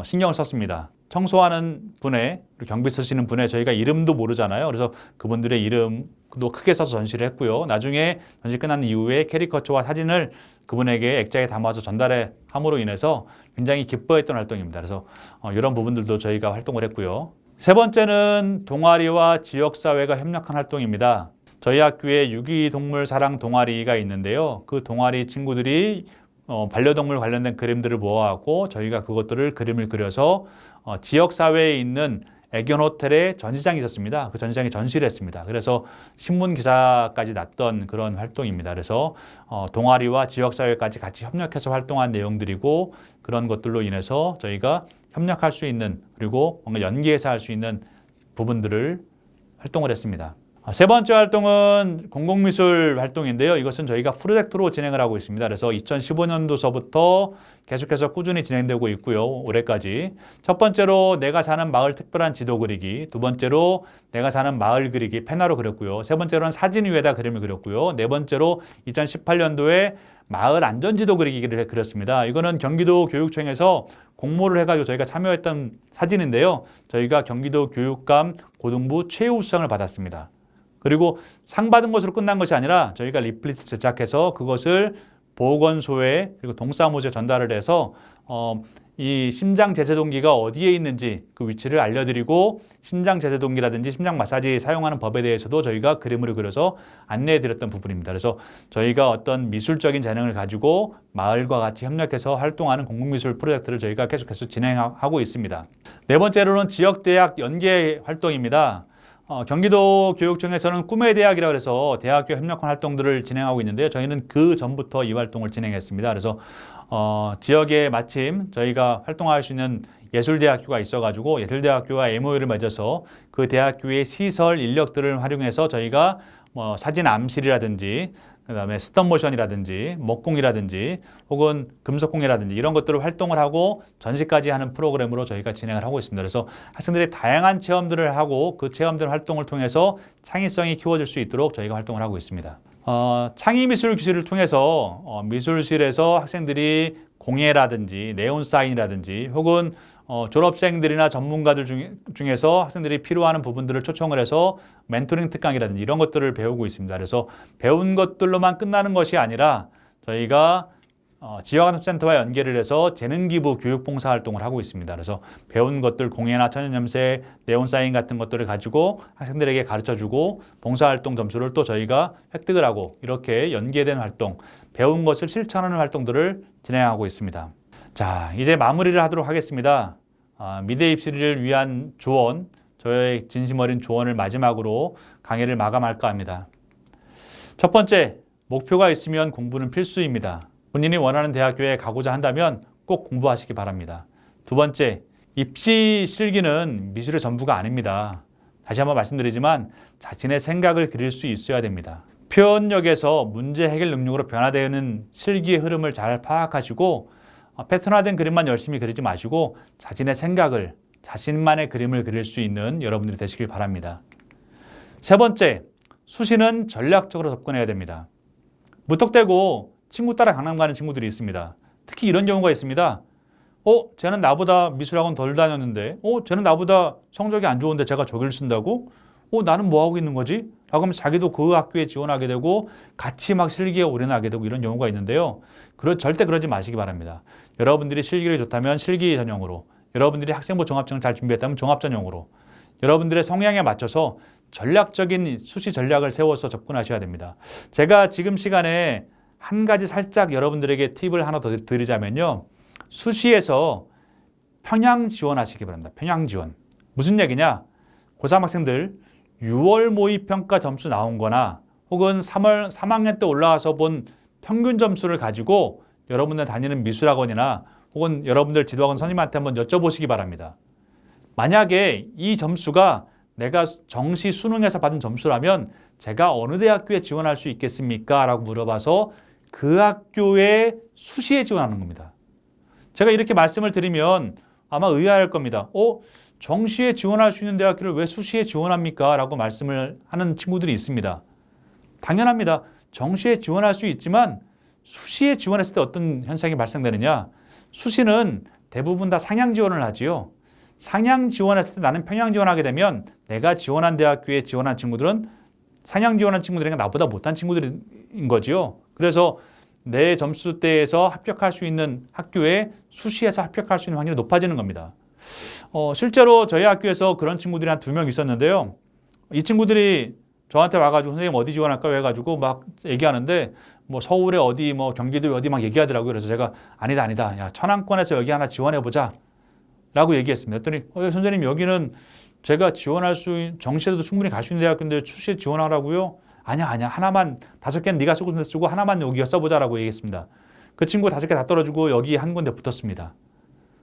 신경을 썼습니다. 청소하는 분의, 경비 쓰시는 분의 저희가 이름도 모르잖아요. 그래서 그분들의 이름도 크게 써서 전시를 했고요. 나중에 전시 끝난 이후에 캐리커처와 사진을 그분에게 액자에 담아서 전달해 함으로 인해서 굉장히 기뻐했던 활동입니다. 그래서 이런 부분들도 저희가 활동을 했고요. 세 번째는 동아리와 지역사회가 협력한 활동입니다. 저희 학교에 유기동물 사랑 동아리가 있는데요. 그 동아리 친구들이 반려동물 관련된 그림들을 모아갖고 저희가 그것들을 그림을 그려서 지역사회에 있는 애견 호텔에 전시장이 있었습니다. 그 전시장에 전시를 했습니다. 그래서 신문 기사까지 났던 그런 활동입니다. 그래서 동아리와 지역사회까지 같이 협력해서 활동한 내용들이고 그런 것들로 인해서 저희가 협력할 수 있는 그리고 뭔가 연계해서 할 수 있는 부분들을 활동을 했습니다. 세 번째 활동은 공공미술 활동인데요. 이것은 저희가 프로젝트로 진행을 하고 있습니다. 그래서 2015년도서부터 계속해서 꾸준히 진행되고 있고요. 올해까지. 첫 번째로 내가 사는 마을 특별한 지도 그리기, 두 번째로 내가 사는 마을 그리기 펜화로 그렸고요. 세 번째로는 사진 위에다 그림을 그렸고요. 네 번째로 2018년도에 마을 안전지도 그리기를 그렸습니다. 이거는 경기도 교육청에서 공모를 해가지고 저희가 참여했던 사진인데요. 저희가 경기도 교육감 고등부 최우수상을 받았습니다. 그리고 상 받은 것으로 끝난 것이 아니라 저희가 리플릿을 제작해서 그것을 보건소에 그리고 동사무소에 전달을 해서 이 심장제세동기가 어디에 있는지 그 위치를 알려드리고 심장제세동기라든지 심장 마사지 사용하는 법에 대해서도 저희가 그림으로 그려서 안내해드렸던 부분입니다. 그래서 저희가 어떤 미술적인 재능을 가지고 마을과 같이 협력해서 활동하는 공공미술 프로젝트를 저희가 계속해서 진행하고 있습니다. 네 번째로는 지역대학 연계 활동입니다. 경기도 교육청에서는 꿈의 대학이라고 해서 대학교 협력한 활동들을 진행하고 있는데요. 저희는 그 전부터 이 활동을 진행했습니다. 그래서 지역에 마침 저희가 활동할 수 있는 예술대학교가 있어가지고 예술대학교와 MOU를 맺어서 그 대학교의 시설 인력들을 활용해서 저희가 사진 암실이라든지 그다음에 스톱모션이라든지 목공이라든지 혹은 금속공이라든지 이런 것들을 활동을 하고 전시까지 하는 프로그램으로 저희가 진행을 하고 있습니다. 그래서 학생들이 다양한 체험들을 하고 그 체험들 활동을 통해서 창의성이 키워질 수 있도록 저희가 활동을 하고 있습니다. 창의미술 교실을 통해서 미술실에서 학생들이 공예라든지 네온사인이라든지 혹은 졸업생들이나 전문가들 중에서 학생들이 필요하는 부분들을 초청을 해서 멘토링 특강이라든지 이런 것들을 배우고 있습니다. 그래서 배운 것들로만 끝나는 것이 아니라 저희가 지역환경센터와 연계를 해서 재능기부 교육봉사 활동을 하고 있습니다. 그래서 배운 것들 공예나 천연염색, 네온사인 같은 것들을 가지고 학생들에게 가르쳐주고 봉사활동 점수를 또 저희가 획득을 하고 이렇게 연계된 활동, 배운 것을 실천하는 활동들을 진행하고 있습니다. 자, 이제 마무리를 하도록 하겠습니다. 미대 입시를 위한 조언, 저의 진심 어린 조언을 마지막으로 강의를 마감할까 합니다. 첫 번째, 목표가 있으면 공부는 필수입니다. 본인이 원하는 대학교에 가고자 한다면 꼭 공부하시기 바랍니다. 두 번째, 입시 실기는 미술의 전부가 아닙니다. 다시 한번 말씀드리지만 자신의 생각을 그릴 수 있어야 됩니다. 표현력에서 문제 해결 능력으로 변화되는 실기의 흐름을 잘 파악하시고 패턴화된 그림만 열심히 그리지 마시고 자신의 생각을, 자신만의 그림을 그릴 수 있는 여러분들이 되시길 바랍니다. 세 번째, 수시는 전략적으로 접근해야 됩니다. 무턱대고 친구 따라 강남 가는 친구들이 있습니다. 특히 이런 경우가 있습니다. 쟤는 나보다 미술학원 덜 다녔는데, 쟤는 나보다 성적이 안 좋은데 제가 저기를 쓴다고? 나는 뭐 하고 있는 거지? 라고 하면 자기도 그 학교에 지원하게 되고 같이 막 실기에 올인하게 되고 이런 경우가 있는데요. 절대 그러지 마시기 바랍니다. 여러분들이 실기를 좋다면 실기 전형으로, 여러분들이 학생부 종합전형을 잘 준비했다면 종합 전형으로, 여러분들의 성향에 맞춰서 전략적인 수시 전략을 세워서 접근하셔야 됩니다. 제가 지금 시간에 한 가지 살짝 여러분들에게 팁을 하나 더 드리자면요. 수시에서 평양 지원하시기 바랍니다. 평양 지원. 무슨 얘기냐? 고3 학생들 6월 모의평가 점수 나온 거나 혹은 3학년 때 올라와서 본 평균 점수를 가지고 여러분들 다니는 미술학원이나 혹은 여러분들 지도학원 선생님한테 한번 여쭤보시기 바랍니다. 만약에 이 점수가 내가 정시 수능에서 받은 점수라면 제가 어느 대학교에 지원할 수 있겠습니까? 라고 물어봐서 그 학교에 수시에 지원하는 겁니다. 제가 이렇게 말씀을 드리면 아마 의아할 겁니다. 정시에 지원할 수 있는 대학교를 왜 수시에 지원합니까? 라고 말씀을 하는 친구들이 있습니다. 당연합니다. 정시에 지원할 수 있지만 수시에 지원했을 때 어떤 현상이 발생되느냐? 수시는 대부분 다 상향 지원을 하지요. 상향 지원했을 때 나는 평양 지원하게 되면 내가 지원한 대학교에 지원한 친구들은 상향 지원한 친구들이니까 나보다 못한 친구들인 거지요. 그래서 내 점수대에서 합격할 수 있는 학교에 수시에서 합격할 수 있는 확률이 높아지는 겁니다. 실제로 저희 학교에서 그런 친구들이 한 2명 있었는데요. 이 친구들이 저한테 와가지고 선생님 어디 지원할까요? 해가지고 막 얘기하는데 뭐 서울에 어디 뭐 경기도 어디 막 얘기하더라고요. 그래서 제가 아니다. 야, 천안권에서 여기 하나 지원해보자 라고 얘기했습니다. 그랬더니 선생님 여기는 제가 지원할 수 있는 정시에도 충분히 갈 수 있는 대학교인데 수시에 지원하라고요? 아니야. 하나만 5개는 네가 쓰고 하나만 여기가 써보자라고 얘기했습니다. 그 친구 5개 다 떨어지고 여기 한 군데 붙었습니다.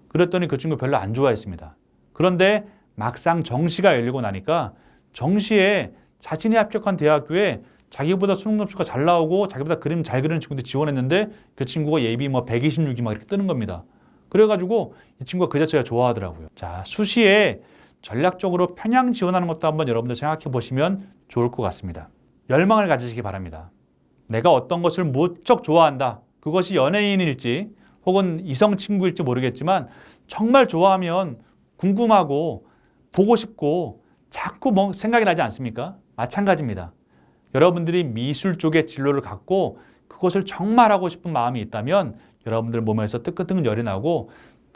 그랬더니 그 친구 별로 안 좋아했습니다. 그런데 막상 정시가 열리고 나니까 정시에 자신이 합격한 대학교에 자기보다 수능 점수가 잘 나오고 자기보다 그림 잘 그리는 친구들 지원했는데 그 친구가 예비 뭐 126이 막 이렇게 뜨는 겁니다. 그래가지고 이 친구가 그 자체가 좋아하더라고요. 자, 수시에 전략적으로 편향 지원하는 것도 한번 여러분들 생각해 보시면 좋을 것 같습니다. 열망을 가지시기 바랍니다. 내가 어떤 것을 무척 좋아한다. 그것이 연예인일지 혹은 이성 친구일지 모르겠지만 정말 좋아하면 궁금하고 보고 싶고 자꾸 뭐 생각이 나지 않습니까? 마찬가지입니다. 여러분들이 미술 쪽의 진로를 갖고 그것을 정말 하고 싶은 마음이 있다면 여러분들 몸에서 뜨끈뜨끈 열이 나고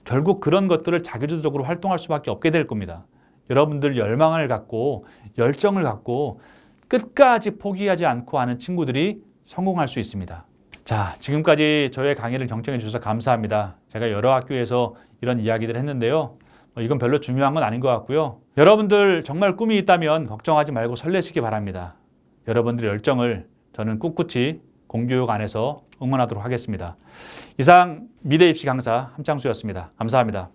결국 그런 것들을 자기주도적으로 활동할 수밖에 없게 될 겁니다. 여러분들 열망을 갖고 열정을 갖고 끝까지 포기하지 않고 하는 친구들이 성공할 수 있습니다. 자, 지금까지 저의 강의를 경청해 주셔서 감사합니다. 제가 여러 학교에서 이런 이야기들을 했는데요. 이건 별로 중요한 건 아닌 것 같고요. 여러분들 정말 꿈이 있다면 걱정하지 말고 설레시기 바랍니다. 여러분들의 열정을 저는 꿋꿋이 공교육 안에서 응원하도록 하겠습니다. 이상 미래입시 강사 함창수였습니다. 감사합니다.